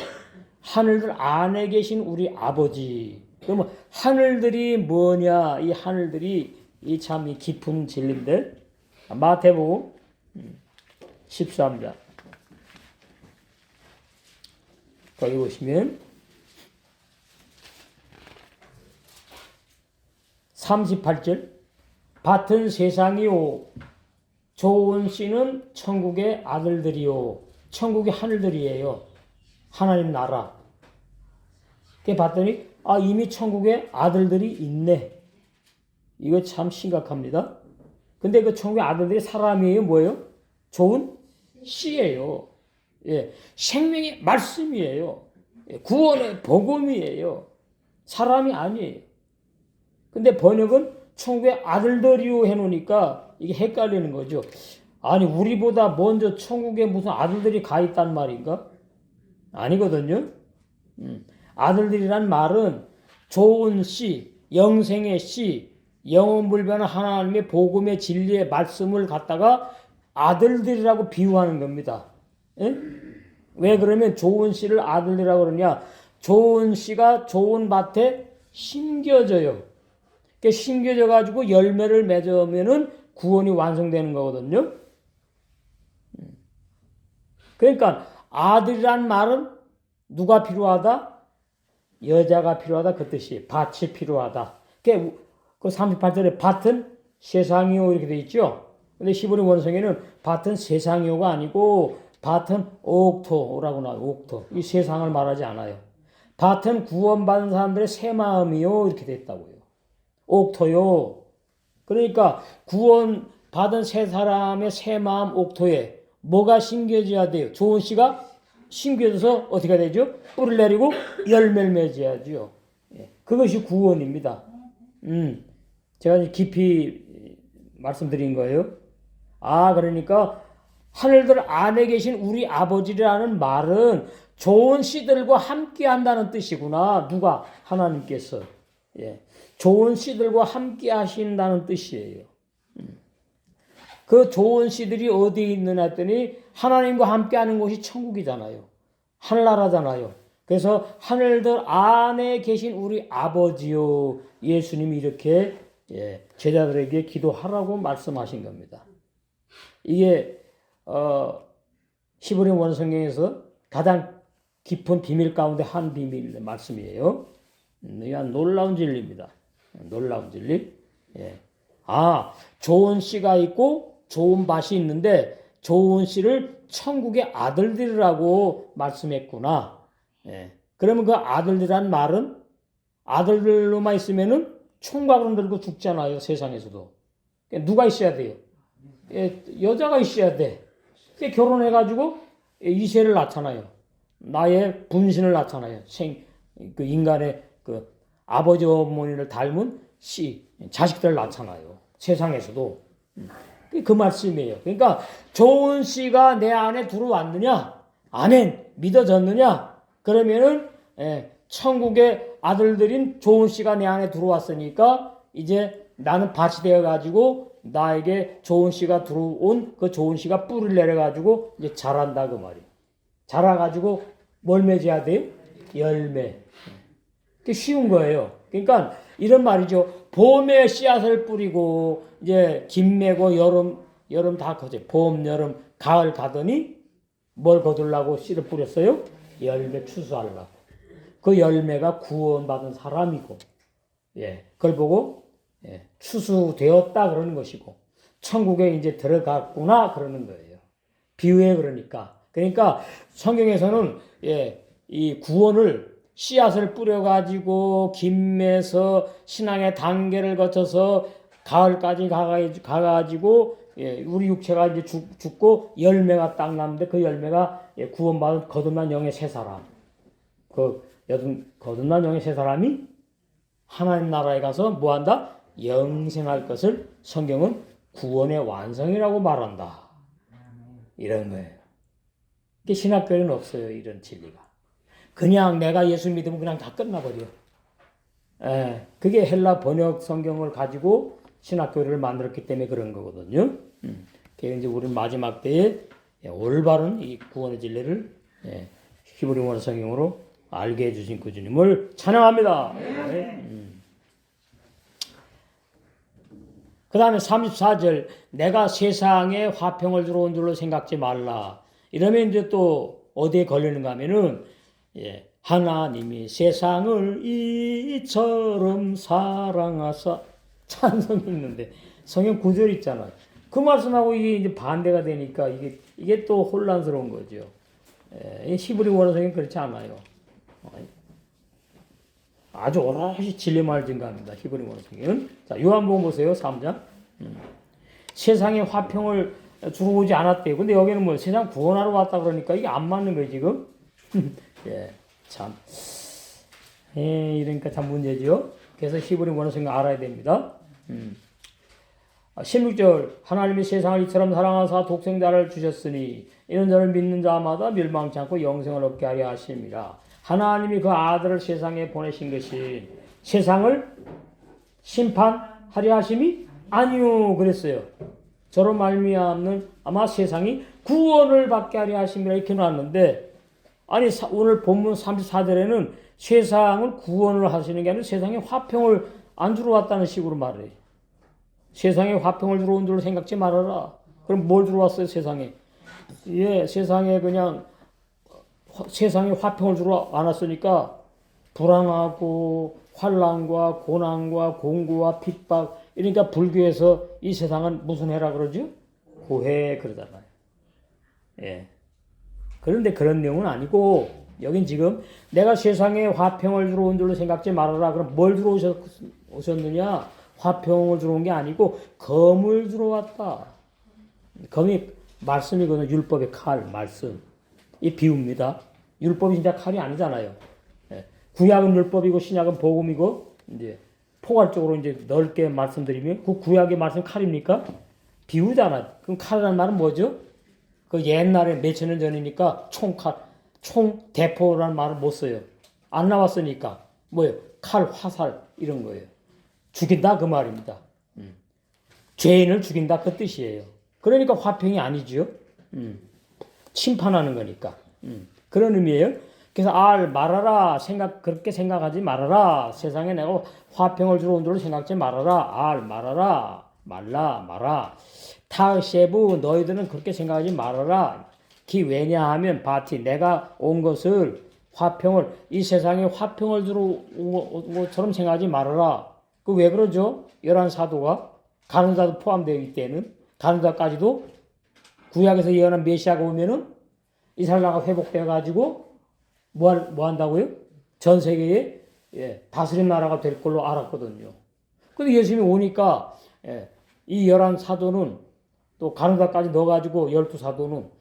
Speaker 1: 하늘들 안에 계신 우리 아버지. 그러면 하늘들이 뭐냐? 이 하늘들이 이 참 이 깊은 진리인데 마태복음 13장 거기 보시면 38절 밭은 세상이요 좋은 씨는 천국의 아들들이요 천국의 하늘들이에요. 하나님 나라. 그게 봤더니 이미 천국에 아들들이 있네. 이거 참 심각합니다. 근데 그 천국의 아들들이 사람이에요? 뭐예요? 좋은 씨예요. 생명의 말씀이에요. 구원의 복음이에요. 사람이 아니에요. 근데 번역은 천국의 아들들이요 해놓으니까 이게 헷갈리는 거죠. 아니 우리보다 먼저 천국에 무슨 아들들이 가 있단 말인가? 아니거든요. 아들들이란 말은 좋은 씨, 영생의 씨, 영원불변한 하나님의 복음의 진리의 말씀을 갖다가 아들들이라고 비유하는 겁니다. 왜 그러면 좋은 씨를 아들들이라고 그러냐? 좋은 씨가 좋은 밭에 심겨져요. 심겨져 가지고 열매를 맺으면은 구원이 완성되는 거거든요. 그러니까 아들이란 말은 누가 필요하다? 여자가 필요하다 그 뜻이 밭이 필요하다. 그 38절에 밭은 세상이요 이렇게 돼 있죠. 근데 히브리 원성에는 밭은 세상이요가 아니고 밭은 옥토라고 나와요. 옥토. 이 세상을 말하지 않아요. 밭은 구원받은 사람들의 새 마음이요 이렇게 됐다고요. 옥토요. 그러니까 구원 받은 새 사람의 새 마음 옥토에 뭐가 심겨져야 돼요? 좋은 씨가 심겨져서 어떻게 되죠? 뿌리를 내리고 열매를 맺어야죠. 그것이 구원입니다. 제가 깊이 말씀드린 거예요. 그러니까 하늘들 안에 계신 우리 아버지라는 말은 좋은 씨들과 함께 한다는 뜻이구나. 누가? 하나님께서. 좋은 씨들과 함께 하신다는 뜻이에요. 그 좋은 씨들이 어디 있느냐 했더니 하나님과 함께 하는 곳이 천국이잖아요. 하늘나라잖아요. 그래서 하늘들 안에 계신 우리 아버지요. 예수님이 이렇게 제자들에게 기도하라고 말씀하신 겁니다. 이게 히브리 원성경에서 가장 깊은 비밀 가운데 한 비밀 말씀이에요. 이게 놀라운 진리입니다. 놀라운 진리. 좋은 씨가 있고 좋은 밭이 있는데 좋은 씨를 천국의 아들들이라고 말씀했구나. 그러면 그 아들들이란 말은 아들들로만 있으면은 총각을 들고 죽잖아요. 세상에서도. 누가 있어야 돼요? 여자가 있어야 돼. 결혼해가지고 이세를 낳잖아요. 나의 분신을 낳잖아요. 그 인간의 그 아버지 어머니를 닮은 자식들을 낳잖아요. 세상에서도. 그 말씀이에요. 그러니까 좋은 씨가 내 안에 들어왔느냐? 아멘. 믿어졌느냐? 그러면은 천국의 아들들인 좋은 씨가 내 안에 들어왔으니까 이제 나는 밭이 되어가지고 나에게 좋은 씨가 들어온 그 좋은 씨가 뿌리를 내려가지고 이제 자란다 그 말이에요. 자라가지고 뭘 맺어야 돼요? 열매. 그게 쉬운 거예요. 그러니까 이런 말이죠. 봄에 씨앗을 뿌리고 이제 김 매고 여름 다 커져. 봄, 여름, 가을 가더니 뭘 거두려고 씨를 뿌렸어요? 열매 추수하려고. 그 열매가 구원받은 사람이고, 그걸 보고 추수되었다 그러는 것이고, 천국에 이제 들어갔구나 그러는 거예요. 비유에 그러니까 성경에서는 이 구원을 씨앗을 뿌려가지고 김매서 신앙의 단계를 거쳐서 가을까지 가가지고 우리 육체가 이제 죽고 열매가 딱 나는데 그 열매가 구원받은 거듭난 영의 새 사람, 그 거듭난 영의 새 사람이 하나님 나라에 가서 뭐한다? 영생할 것을 성경은 구원의 완성이라고 말한다. 이런 거예요. 신학교에는 없어요, 이런 진리가. 그냥 내가 예수 믿으면 그냥 다 끝나버려. 그게 헬라 번역 성경을 가지고 신학교를 만들었기 때문에 그런 거거든요. 그게 이제 우리 마지막 때에 올바른 이 구원의 진리를 히브리어 성경으로 알게 해주신 그 주님을 찬양합니다. 그 다음에 34절, 내가 세상에 화평을 주러 온 줄로 생각지 말라. 이러면 이제 또 어디에 걸리는가 하면은, 하나님이 세상을 이처럼 사랑하사, 찬송이 있는데, 성경 구절 있잖아요. 그 말씀하고 이게 이제 반대가 되니까 이게 또 혼란스러운 거죠. 히브리 원어성은 그렇지 않아요. 아주 오롯이 진리만을 증가합니다. 히브리 원어성은. 자, 요한복음 보세요. 3장. 세상에 화평을 주러 오지 않았대요. 근데 여기는 뭐 세상 구원하러 왔다 그러니까 이게 안 맞는 거예요, 지금. 참. 이러니까 참 문제죠. 그래서 히브리 원어성을 알아야 됩니다. 16절, 하나님이 세상을 이처럼 사랑하사 독생자를 주셨으니 이런 자를 믿는 자마다 멸망치 않고 영생을 얻게 하려 하심이라. 하나님이 그 아들을 세상에 보내신 것이 세상을 심판하려 하심이 아니요 그랬어요. 저로 말미암는 아마 세상이 구원을 받게 하려 하심이라 이렇게 나왔는데, 아니 오늘 본문 34절에는 세상을 구원을 하시는 게 아니라 세상에 화평을 안 주러 왔다는 식으로 말해요. 세상에 화평을 주러 온 줄로 생각지 말아라. 그럼 뭘 주러 왔어요, 세상에? 세상에 그냥 세상에 화평을 주러 안 왔으니까 불안하고 환난과 고난과 공고와 핍박, 그러니까 불교에서 이 세상은 무슨 해라 그러죠? 고해 그러잖아요. 그런데 그런 내용은 아니고, 여긴 지금 내가 세상에 화평을 주러 온 줄로 생각지 말아라. 그럼 뭘 주러 오셨느냐? 화평을 주러 온 게 아니고 검을 주러 왔다. 검이 말씀이거든요. 율법의 칼, 말씀. 이 비유입니다. 율법이 진짜 칼이 아니잖아요. 구약은 율법이고 신약은 복음이고, 이제 포괄적으로 이제 넓게 말씀드리면 그 구약의 말씀 칼입니까? 비유잖아. 그럼 칼이라는 말은 뭐죠? 그 옛날에 몇천 년 전이니까 총칼, 총대포라는 말을 못 써요. 안 나왔으니까 뭐예요? 칼, 화살 이런 거예요. 죽인다 그 말입니다. 죄인을 죽인다 그 뜻이에요. 그러니까 화평이 아니죠. 심판하는 거니까. 그런 의미예요. 그래서 말아라. 그렇게 생각하지 말아라. 세상에 내가 화평을 주러 온 줄로 생각지 말아라. 말아라. 말아. 타셰부 너희들은 그렇게 생각하지 말아라. 왜냐하면 내가 온 것을 화평을, 이 세상에 화평을 주러 온 것처럼 생각하지 말아라. 그 왜 그러죠? 11사도가 간호사도 포함되어 있기 때는 간호사까지도 구약에서 예언한 메시아가 오면은 이스라엘나라가 회복되어가지고 뭐 한다고요? 전 세계에 다스린 나라가 될 걸로 알았거든요. 근데 예수님이 오니까 이 11사도는 또 간호사까지 넣어가지고 12사도는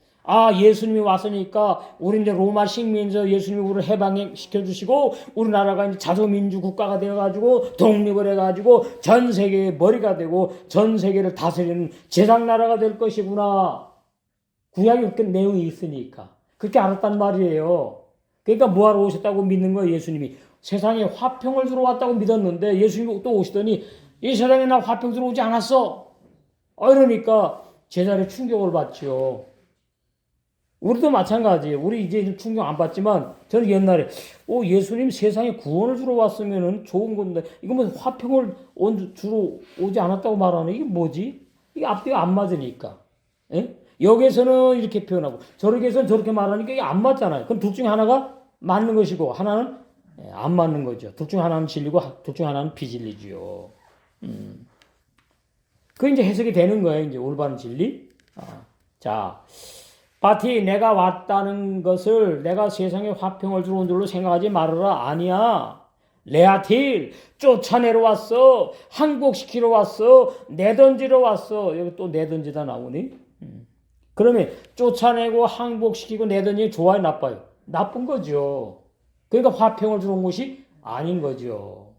Speaker 1: 예수님이 왔으니까 우리 이제 로마 식민에서 예수님이 우리를 해방시켜 주시고 우리나라가 이제 자주민주 국가가 되어가지고 독립을 해가지고 전 세계의 머리가 되고 전 세계를 다스리는 제상 나라가 될 것이구나. 구약에 그 내용이 있으니까 그렇게 알았단 말이에요. 그러니까 뭐하러 오셨다고 믿는 거예요, 예수님이. 세상에 화평을 주러 왔다고 믿었는데 예수님이 또 오시더니 이 세상에 나 화평 주러 오지 않았어. 이러니까 제자들이 충격을 받죠. 우리도 마찬가지예요. 우리 이제 충격 안 받지만 저는 옛날에 예수님 세상에 구원을 주러 왔으면은 좋은 건데 이거 뭐 화평을 주러 오지 않았다고 말하는 이게 뭐지? 이게 앞뒤가 안 맞으니까. 여기에서는 이렇게 표현하고 저기에서는 저렇게 말하니까 이게 안 맞잖아요. 그럼 둘 중에 하나가 맞는 것이고 하나는 안 맞는 거죠. 둘 중 하나는 진리고 둘 중 하나는 비진리지요. 그 이제 해석이 되는 거예요. 이제 올바른 진리. 자, 바티 내가 왔다는 것을 내가 세상에 화평을 주러 줄로 생각하지 말아라. 아니야. 레아틸 쫓아내러 왔어. 항복시키러 왔어. 내던지러 왔어. 여기 또 내던지다 나오니? 그러면 쫓아내고 항복시키고 내던지기 좋아요, 나빠요? 나쁜 거죠. 그러니까 화평을 주러 온 것이 아닌 거죠.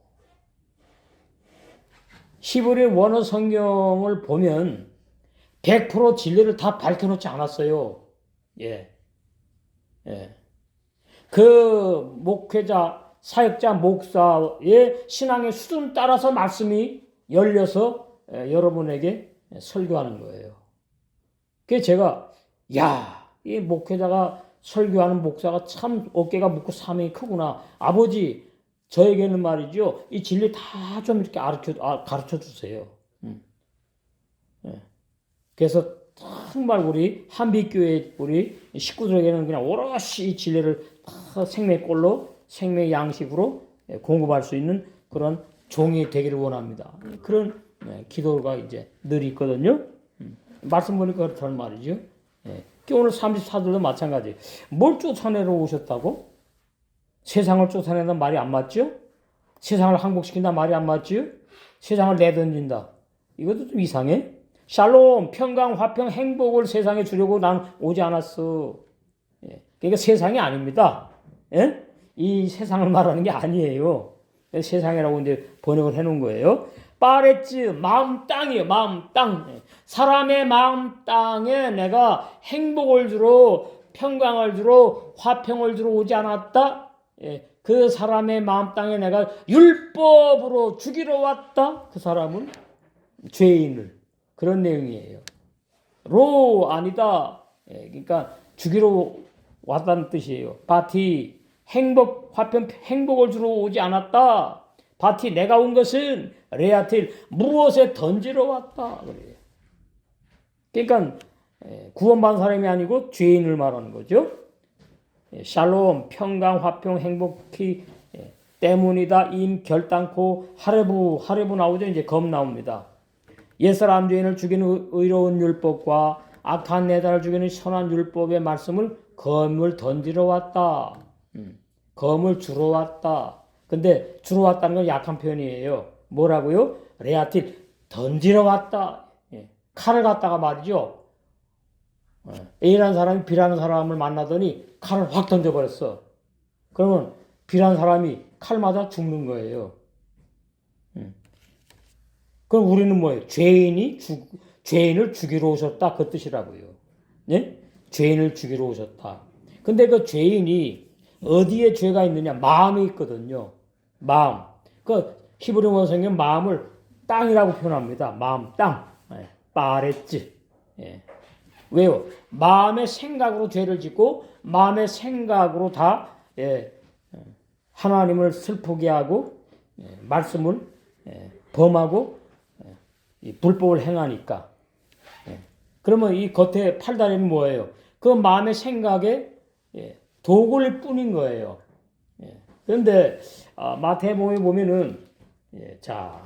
Speaker 1: 히브리 원어 성경을 보면 100% 진리를 다 밝혀놓지 않았어요. 예. 예. 그 목회자, 사역자, 목사의 신앙의 수준 따라서 말씀이 열려서 여러분에게 설교하는 거예요. 그래서 제가, 이 목회자가 설교하는 목사가 참 어깨가 묻고 사명이 크구나. 아버지, 저에게는 말이죠. 이 진리 다 좀 이렇게 가르쳐 주세요. 그래서 정말 우리 한빛교회 우리 식구들에게는 그냥 오롯이 이 진리를 다 생명골로 생명 양식으로 공급할 수 있는 그런 종이 되기를 원합니다. 그런 기도가 이제 늘 있거든요. 말씀 보니까 그렇다는 말이죠. 오늘 34들도 마찬가지. 뭘 쫓아내러 오셨다고? 세상을 쫓아낸다는 말이 안 맞죠? 세상을 항복시킨다 말이 안 맞죠? 세상을 내던진다. 이것도 좀 이상해. 샬롬, 평강, 화평, 행복을 세상에 주려고 난 오지 않았어. 그러니까 세상이 아닙니다. 이 세상을 말하는 게 아니에요. 세상이라고 이제 번역을 해놓은 거예요. 파레츠, 마음 땅이에요. 마음 땅. 사람의 마음 땅에 내가 행복을 주러, 평강을 주러, 화평을 주러 오지 않았다. 그 사람의 마음 땅에 내가 율법으로 죽이러 왔다. 그 사람은 죄인을. 그런 내용이에요. 로 아니다. 그러니까 죽이러 왔다는 뜻이에요. 바티 행복 화평 행복을 주러 오지 않았다. 바티 내가 온 것은 레아틸 무엇에 던지러 왔다. 그래요. 그러니까 구원받은 사람이 아니고 죄인을 말하는 거죠. 샬롬 평강 화평 행복히 때문이다. 임 결단코 하레부 나오죠. 이제 검 나옵니다. 옛사람 죄인을 죽이는 의로운 율법과 악한 내단을 죽이는 선한 율법의 말씀을 검을 던지러 왔다. 검을 주러 왔다. 근데 주러 왔다는 건 약한 표현이에요. 뭐라고요? 레아틸 던지러 왔다. 칼을 갖다가 말이죠. A라는 사람이 B라는 사람을 만나더니 칼을 확 던져버렸어. 그러면 B라는 사람이 칼 맞아 죽는 거예요. 그럼 우리는 뭐예요? 죄인을 죽이러 오셨다. 그 뜻이라고요. 네? 죄인을 죽이러 오셨다. 근데 그 죄인이 어디에 죄가 있느냐? 마음에 있거든요. 마음. 그 히브리 원어 성경 마음을 땅이라고 표현합니다. 마음, 땅. 파레츠. 왜요? 마음의 생각으로 죄를 짓고 마음의 생각으로 다 하나님을 슬프게 하고 말씀을 범하고 이 불법을 행하니까. 그러면 이 겉에 팔다리는 뭐예요? 그 마음의 생각에 도구일 뿐인 거예요. 그런데 마태복음에 보면은 자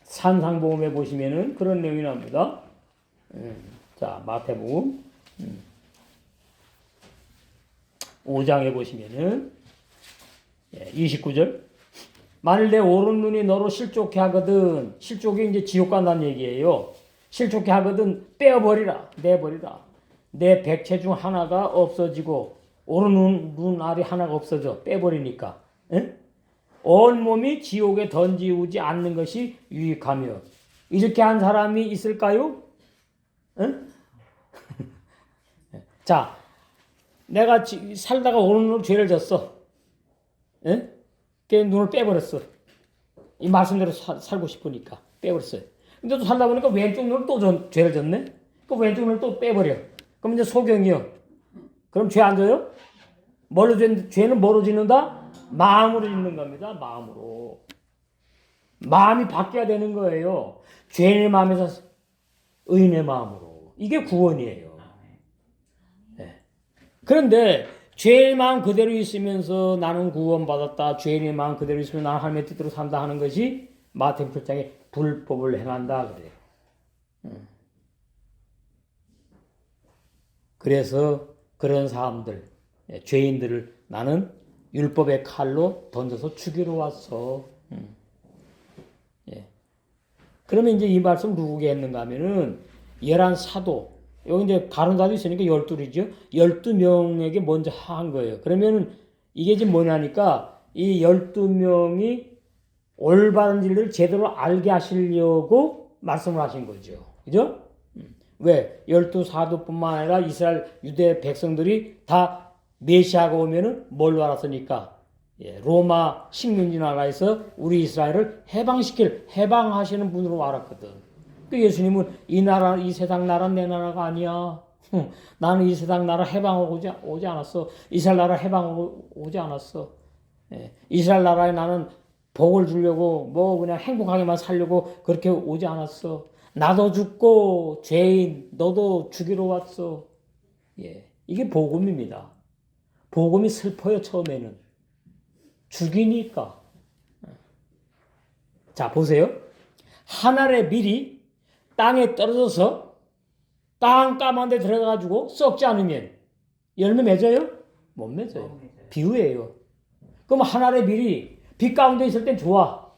Speaker 1: 산상복음에 보시면은 그런 내용이 나옵니다. 자 마태복음 5장에 보시면은 29절 만일 내 오른 눈이 너로 실족해 하거든 실족이 이제 지옥 간다는 얘기예요. 실족해 하거든 빼어버리라 내버리라 내 백체 중 하나가 없어지고 오른 눈알이 하나가 없어져 빼버리니까 온 몸이 지옥에 던지우지 않는 것이 유익하며 이렇게 한 사람이 있을까요? 자 내가 살다가 오른눈으로 죄를 졌어. 걔 눈을 빼버렸어. 이 말씀대로 살고 싶으니까 빼버렸어요. 근데 또 살다 보니까 왼쪽 눈을 또 죄를 졌네. 그 왼쪽 눈을 또 빼버려. 그럼 이제 소경이요. 그럼 죄 안 져요? 죄는 뭐로 짓는다? 마음으로 짓는 겁니다. 마음으로. 마음이 바뀌어야 되는 거예요. 죄인의 마음에서 의인의 마음으로. 이게 구원이에요. 그런데 죄의 마음 그대로 있으면서 나는 구원받았다. 죄의 마음 그대로 있으면 나는 하나님의 뜻대로 산다 하는 것이 마태복음 7장에 불법을 행한다 그래요. 그래서 그런 사람들, 죄인들을 나는 율법의 칼로 던져서 죽이러 왔어. 예. 그러면 이제 이 말씀 누구에게 했는가 하면은 11사도, 여기 이제 다른 사도 있으니까 12이죠. 12명에게 먼저 한 거예요. 그러면은 이게 지금 뭐냐니까 이 12명이 올바른 진리를 제대로 알게 하시려고 말씀을 하신 거죠. 그죠? 왜? 12사도뿐만 아니라 이스라엘 유대 백성들이 다 메시아가 오면은 뭘로 알았으니까? 예, 로마 식민지 나라에서 우리 이스라엘을 해방하시는 분으로 알았거든. 그 예수님은 이 나라, 이 세상 나라는 내 나라가 아니야. 나는 이 세상 나라 해방하고 오지 않았어. 이스라엘 나라 해방하고 오지 않았어. 예, 이스라엘 나라에 나는 복을 주려고 뭐 그냥 행복하게만 살려고 그렇게 오지 않았어. 나도 죽고 죄인 너도 죽이러 왔어. 예, 이게 복음입니다. 복음이 슬퍼요 처음에는. 죽이니까. 자 보세요. 한 알의 밀이 땅에 떨어져서 땅 까만 데 들어가가지고 썩지 않으면 열매 맺어요? 못 맺어요. 비유예요. 그럼 한 알의 밀이 빛 가운데 있을 땐 좋아.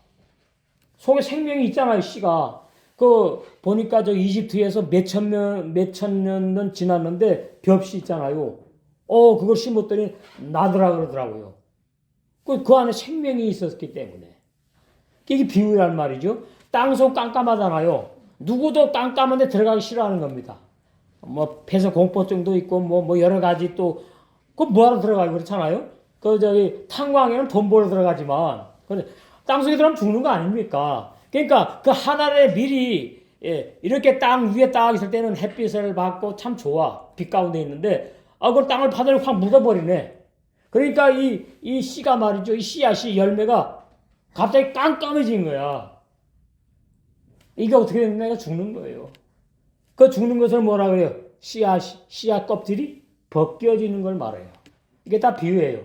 Speaker 1: 속에 생명이 있잖아요, 씨가. 그 보니까 저 이집트에서 몇천 년은 지났는데 벽씨 있잖아요. 그걸 심었더니 나더라 그러더라고요. 그 안에 생명이 있었기 때문에. 이게 비유란 말이죠. 땅속 깜깜하잖아요. 누구도 깜깜한 데 들어가기 싫어하는 겁니다. 뭐 폐서 공포증도 있고 뭐 여러 가지 또 그 뭐하러 들어가요 그렇잖아요. 그 저기 탄광에는 돈 벌어 들어가지만 땅속에 들어가면 죽는 거 아닙니까? 그러니까 그 하나의 밀이 이렇게 땅 위에 딱 있을 때는 햇빛을 받고 참 좋아. 빛 가운데 있는데 그 땅을 파더니 확 묻어버리네. 그러니까 이 씨가 말이죠. 이 씨앗이 열매가 갑자기 깜깜해진 거야. 이게 어떻게 됐냐면 죽는 거예요. 그 죽는 것을 뭐라 그래요? 씨앗 껍질이 벗겨지는 걸 말해요. 이게 다 비유예요.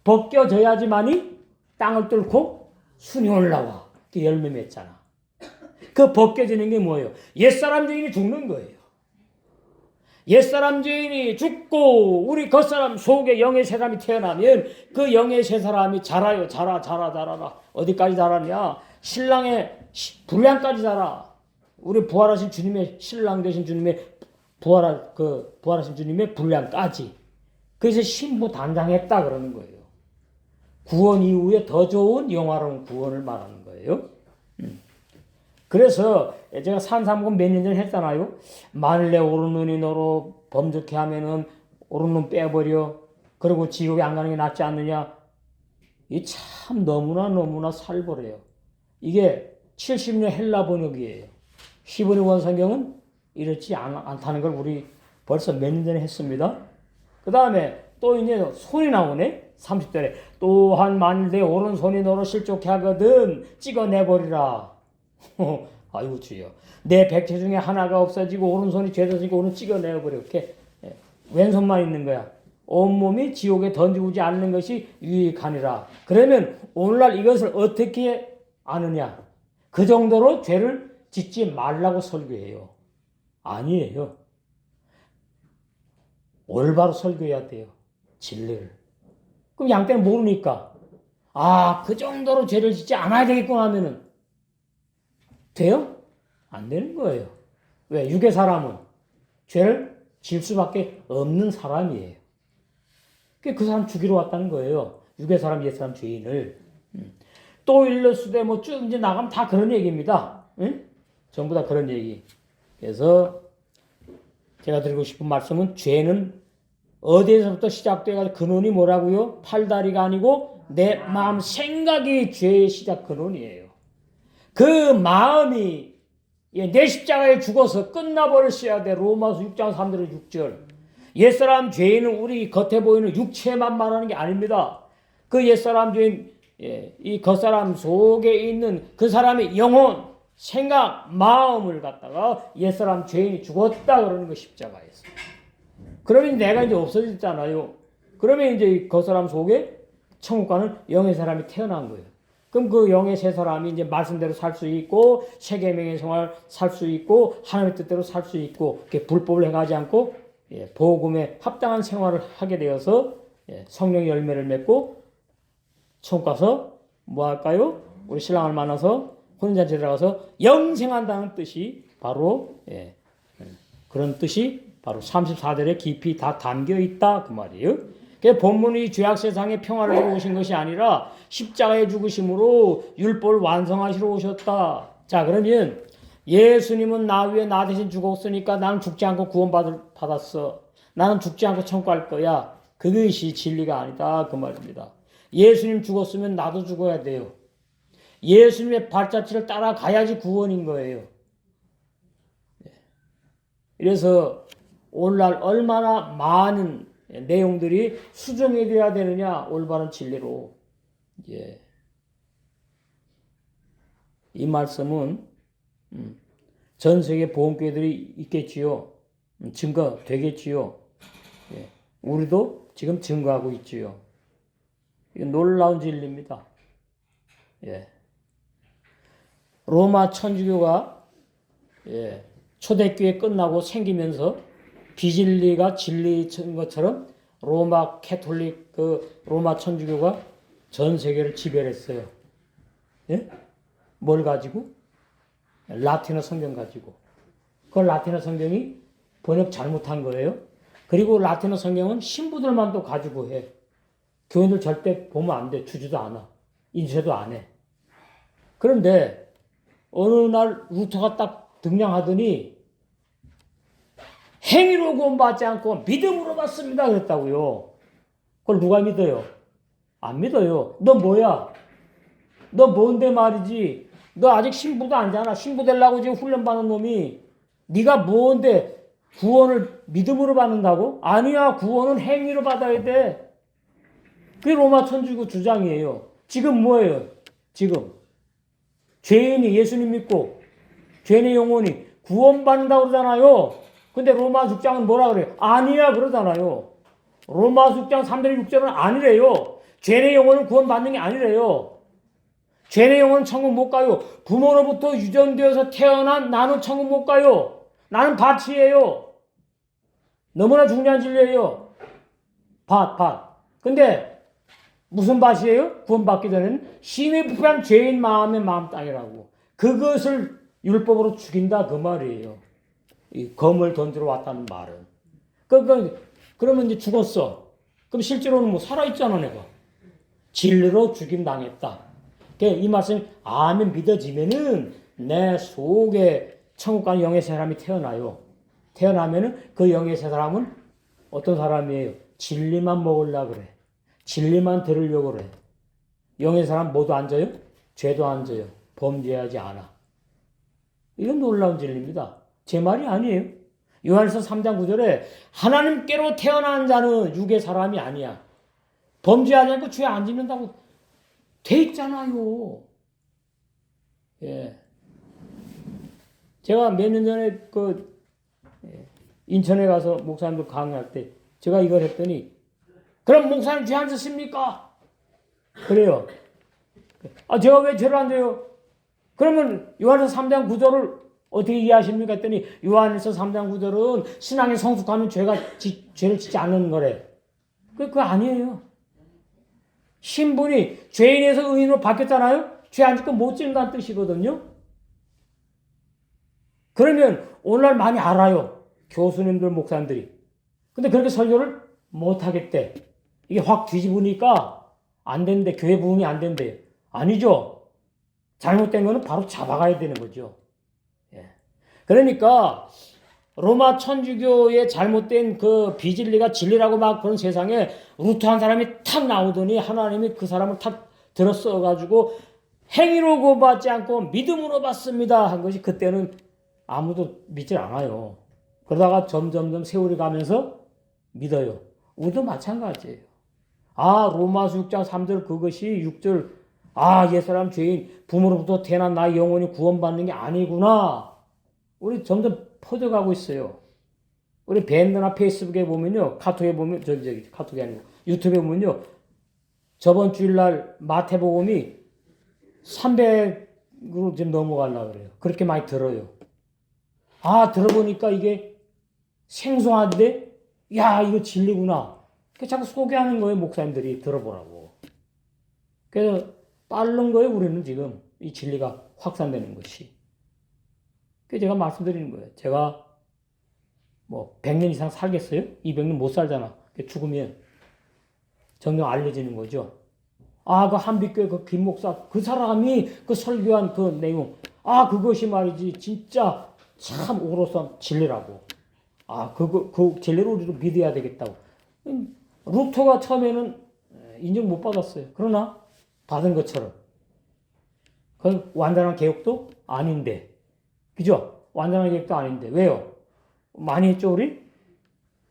Speaker 1: 벗겨져야지만이 땅을 뚫고 순이 올라와. 그 열매 맺잖아. 그 벗겨지는 게 뭐예요? 옛사람 죄인이 죽는 거예요. 옛사람 죄인이 죽고 우리 겉사람 속에 영의 새 사람이 태어나면 그 영의 새 사람이 자라요. 자라라. 어디까지 자라냐? 신랑의 분량까지 자라. 우리 부활하신 주님의 신랑 되신 주님의 부활하신 주님의 분량까지. 그래서 신부 단장했다 그러는 거예요. 구원 이후에 더 좋은 영화로운 구원을 말하는 거예요. 그래서 제가 산삼금 몇 년 전에 했잖아요. 만일 내 오른눈이 너로 범죄케 하면은 오른눈 빼버려. 그리고 지옥에 안 가는 게 낫지 않느냐. 이 참 너무나 살벌해요. 이게 70년 헬라 번역이에요. 히브리 원성경은 이렇지 않다는 걸 우리 벌써 몇 년 전에 했습니다. 그 다음에 또 이제 손이 나오네. 30절에 또한 만일 내 오른손이 너로 실족해 하거든 찍어내버리라. 아이고 주여. 내 백체 중에 하나가 없어지고 오른손이 죄졌으니까 오른 찍어내버려. 이렇게 왼손만 있는 거야. 온몸이 지옥에 던지지 않는 것이 유익하니라. 그러면 오늘날 이것을 어떻게 아느냐. 그 정도로 죄를 짓지 말라고 설교해요. 아니에요. 올바로 설교해야 돼요. 진리를. 그럼 양떼는 모르니까 그 정도로 죄를 짓지 않아야 되겠구나 하면은 돼요? 안 되는 거예요. 왜? 육의 사람은 죄를 질 수밖에 없는 사람이에요. 그 사람 죽이러 왔다는 거예요. 육의 사람, 옛 사람 죄인을. 또 일러스되 뭐 쭉 이제 나가면 다 그런 얘기입니다. 응? 전부 다 그런 얘기. 그래서 제가 드리고 싶은 말씀은 죄는 어디에서부터 시작돼가지고 근원이 뭐라고요? 팔다리가 아니고 내 마음 생각이 죄의 시작 근원이에요. 그 마음이 내 십자가에 죽어서 끝나버렸어야 돼. 로마서 6장 3절 6절. 옛사람 죄인은 우리 겉에 보이는 육체만 말하는 게 아닙니다. 그 옛사람 죄인 이 겉사람 속에 있는 그 사람의 영혼, 생각, 마음을 갖다가 옛사람 죄인이 죽었다 그러는 거 십자가에서. 그러면 내가 이제 없어졌잖아요. 그러면 이제 그 사람 속에 천국 가는 영의 사람이 태어난 거예요. 그럼 그 영의 세 사람이 이제 말씀대로 살 수 있고 세계명의 생활 살 수 있고 하나님의 뜻대로 살 수 있고 이렇게 불법을 행하지 않고 복음에 합당한 생활을 하게 되어서 성령의 열매를 맺고 천국 가서 뭐 할까요? 우리 신랑을 만나서 혼인잔치에 들어가서 영생한다는 뜻이 바로 그런 뜻이 바로 34절에 깊이 다 담겨 있다 그 말이에요. 그 본문이 죄악 세상에 평화를 주러 오신 것이 아니라 십자가에 죽으심으로 율법을 완성하시러 오셨다. 자, 그러면 예수님은 나 위에 나 대신 죽었으니까 나는 죽지 않고 구원받았어. 나는 죽지 않고 천국 갈 거야. 그것이 진리가 아니다 그 말입니다. 예수님 죽었으면 나도 죽어야 돼요. 예수님의 발자취를 따라가야지 구원인 거예요. 그래서 오늘날 얼마나 많은 내용들이 수정이 되어야 되느냐 올바른 진리로. 이 말씀은 전 세계 보험교회들이 있겠지요. 증거 되겠지요. 우리도 지금 증거하고 있지요. 이건 놀라운 진리입니다. 로마 천주교가 초대교회 끝나고 생기면서 비진리가 진리인 것처럼 로마 캐톨릭 로마 천주교가 전 세계를 지배했어요. 뭘 가지고? 라틴어 성경 가지고. 그 라틴어 성경이 번역 잘못한 거예요. 그리고 라틴어 성경은 신부들만 또 가지고 해. 교인들 절대 보면 안 돼. 주지도 않아. 인쇄도 안 해. 그런데 어느 날 루터가 딱 등장하더니 행위로 구원받지 않고 믿음으로 받습니다 그랬다고요. 그걸 누가 믿어요? 안 믿어요. 너 뭐야? 너 뭔데 말이지? 너 아직 신부도 아니잖아. 신부 되려고 지금 훈련받는 놈이 네가 뭔데 구원을 믿음으로 받는다고? 아니야. 구원은 행위로 받아야 돼. 그게 로마 천주교 주장이에요. 지금 뭐예요? 지금 죄인이 예수님 믿고 죄인의 영혼이 구원받는다고 그러잖아요. 근데 로마 6장은 뭐라 그래요? 아니야 그러잖아요. 로마 6장 3절 6절은 아니래요. 죄인의 영혼은 구원받는 게 아니래요. 죄인의 영혼은 천국 못 가요. 부모로부터 유전되어서 태어난 나는 천국 못 가요. 나는 밭이에요. 너무나 중요한 진리예요. 밭. 근데 무슨 밭이에요? 구원받기 전에는 심히 부패한 죄인 마음의 마음 땅이라고. 그것을 율법으로 죽인다 그 말이에요. 이 검을 던지러 왔다는 말은. 그러면 이제 죽었어. 그럼 실제로는 뭐 살아있잖아 내가. 진리로 죽임 당했다. 이 말씀이 아멘 믿어지면은 내 속에 천국 가는 영의 새 사람이 태어나요. 태어나면은 그 영의 새 사람은 어떤 사람이에요? 진리만 먹으려고 그래. 진리만 들으려고 그래. 영의 사람 모두 앉아요? 죄도 앉아요. 범죄하지 않아. 이건 놀라운 진리입니다. 제 말이 아니에요. 요한일서 3장 9절에 하나님께로 태어난 자는 육의 사람이 아니야. 범죄하지 않고 죄 안 짓는다고 돼 있잖아요. 제가 몇 년 전에 인천에 가서 목사님들 강의할 때 제가 이걸 했더니 그럼 목사님 죄 안 짓습니까? 그래요. 제가 왜 죄를 안 져요? 그러면 요한일서 3장 9절을 어떻게 이해하십니까? 했더니 요한일서 3장 9절은 신앙이 성숙하면 죄를 짓지 않는 거래. 그거 아니에요. 신분이 죄인에서 의인으로 바뀌었잖아요? 죄 안 짓고 못 짓는다는 뜻이거든요. 그러면 오늘날 많이 알아요. 교수님들, 목사님들이. 근데 그렇게 설교를 못 하겠대. 이게 확 뒤집으니까 안 된대. 교회 부흥이 안 된대. 아니죠. 잘못된 거는 바로 잡아가야 되는 거죠. 그러니까 로마 천주교의 잘못된 그 비진리가 진리라고 막 그런 세상에 루터 한 사람이 탁 나오더니 하나님이 그 사람을 탁 들어 써가지고 행위로 구원받지 않고 믿음으로 받습니다 한 것이 그때는 아무도 믿질 않아요. 그러다가 점점 세월이 가면서 믿어요. 우리도 마찬가지예요. 로마서 6장 3절 그것이 6절 옛사람 죄인 부모로부터 태어난 나의 영혼이 구원받는 게 아니구나. 우리 점점 퍼져가고 있어요. 우리 밴드나 페이스북에 보면요, 카톡에 보면 카톡이 아니고 유튜브에 보면요, 저번 주일날 마태복음이 300으로 지금 넘어가려고 그래요. 그렇게 많이 들어요. 아, 들어보니까 이게 생소한데, 야, 이거 진리구나. 자꾸 소개하는 거예요, 목사님들이 들어보라고. 그래서 빠른 거예요, 우리는 지금. 이 진리가 확산되는 것이. 그래서 제가 말씀드리는 거예요. 제가 뭐 100년 이상 살겠어요? 200년 못 살잖아. 죽으면 정녕 알려지는 거죠. 아, 그 한빛교회 그 김 목사, 그 사람이 그 설교한 그 내용, 아, 그것이 말이지 진짜 참 오로선 진리라고. 아, 그 진리를 우리도 믿어야 되겠다고. 루터가 처음에는 인정 못 받았어요. 그러나 받은 것처럼. 그건 완전한 개혁도 아닌데. 그죠? 완전한 개혁도 아닌데. 왜요? 많이 했죠, 우리?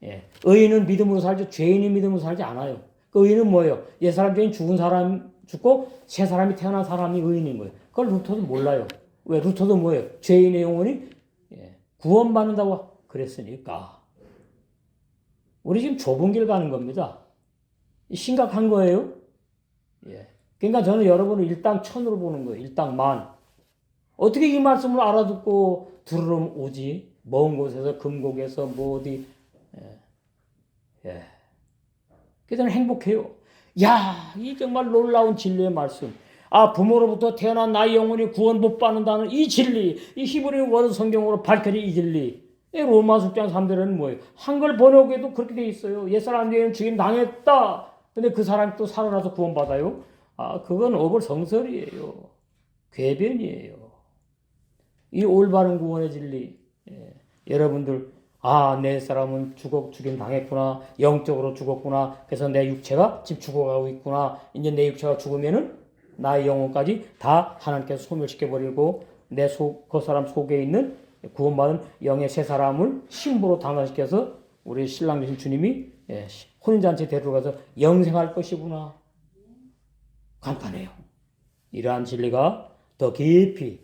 Speaker 1: 예. 의인은 믿음으로 살죠. 죄인이 믿음으로 살지 않아요. 그 의인은 뭐예요? 옛사람 죄인 죽은 사람 죽고 새 사람이 태어난 사람이 의인인 거예요. 그걸 루터도 몰라요. 왜? 루터도 뭐예요? 죄인의 영혼이 구원받는다고 그랬으니까. 우리 지금 좁은 길 가는 겁니다. 심각한 거예요. 예. 그러니까 저는 여러분을 일당천으로 보는 거예요. 일당만. 어떻게 이 말씀을 알아듣고 들으러 오지? 먼 곳에서 금곡에서 뭐 어디. 예. 그래서 저는 행복해요. 야, 이 정말 놀라운 진리의 말씀. 아, 부모로부터 태어난 나의 영혼이 구원 못 받는다는 이 진리, 이 히브리 원 성경으로 밝혀진 이 진리. 이 로마서 6장 3절에는 뭐예요? 한글 번역에도 그렇게 돼 있어요. 옛사람 죄인 죽임 당했다. 근데 그 사람이 또 살아나서 구원받아요? 아, 그건 어불성설이에요. 궤변이에요. 이 올바른 구원의 진리. 예. 여러분들, 아, 내 사람은 죽임 당했구나. 영적으로 죽었구나. 그래서 내 육체가 지금 죽어가고 있구나. 이제 내 육체가 죽으면은 나의 영혼까지 다 하나님께서 소멸시켜버리고 그 사람 속에 있는 구원받은 영의 새 사람을 신부로 당선시켜서 우리 신랑 되신 주님이 혼인잔치에 데려가서 영생할 것이구나. 간단해요. 이러한 진리가 더 깊이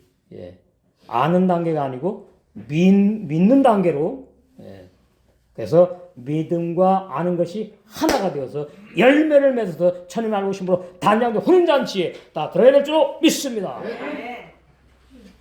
Speaker 1: 아는 단계가 아니고 믿는 단계로 그래서 믿음과 아는 것이 하나가 되어서 열매를 맺어서 천님 알고 싶으로 단장된 혼인잔치에 다 들어야 될 줄로 믿습니다.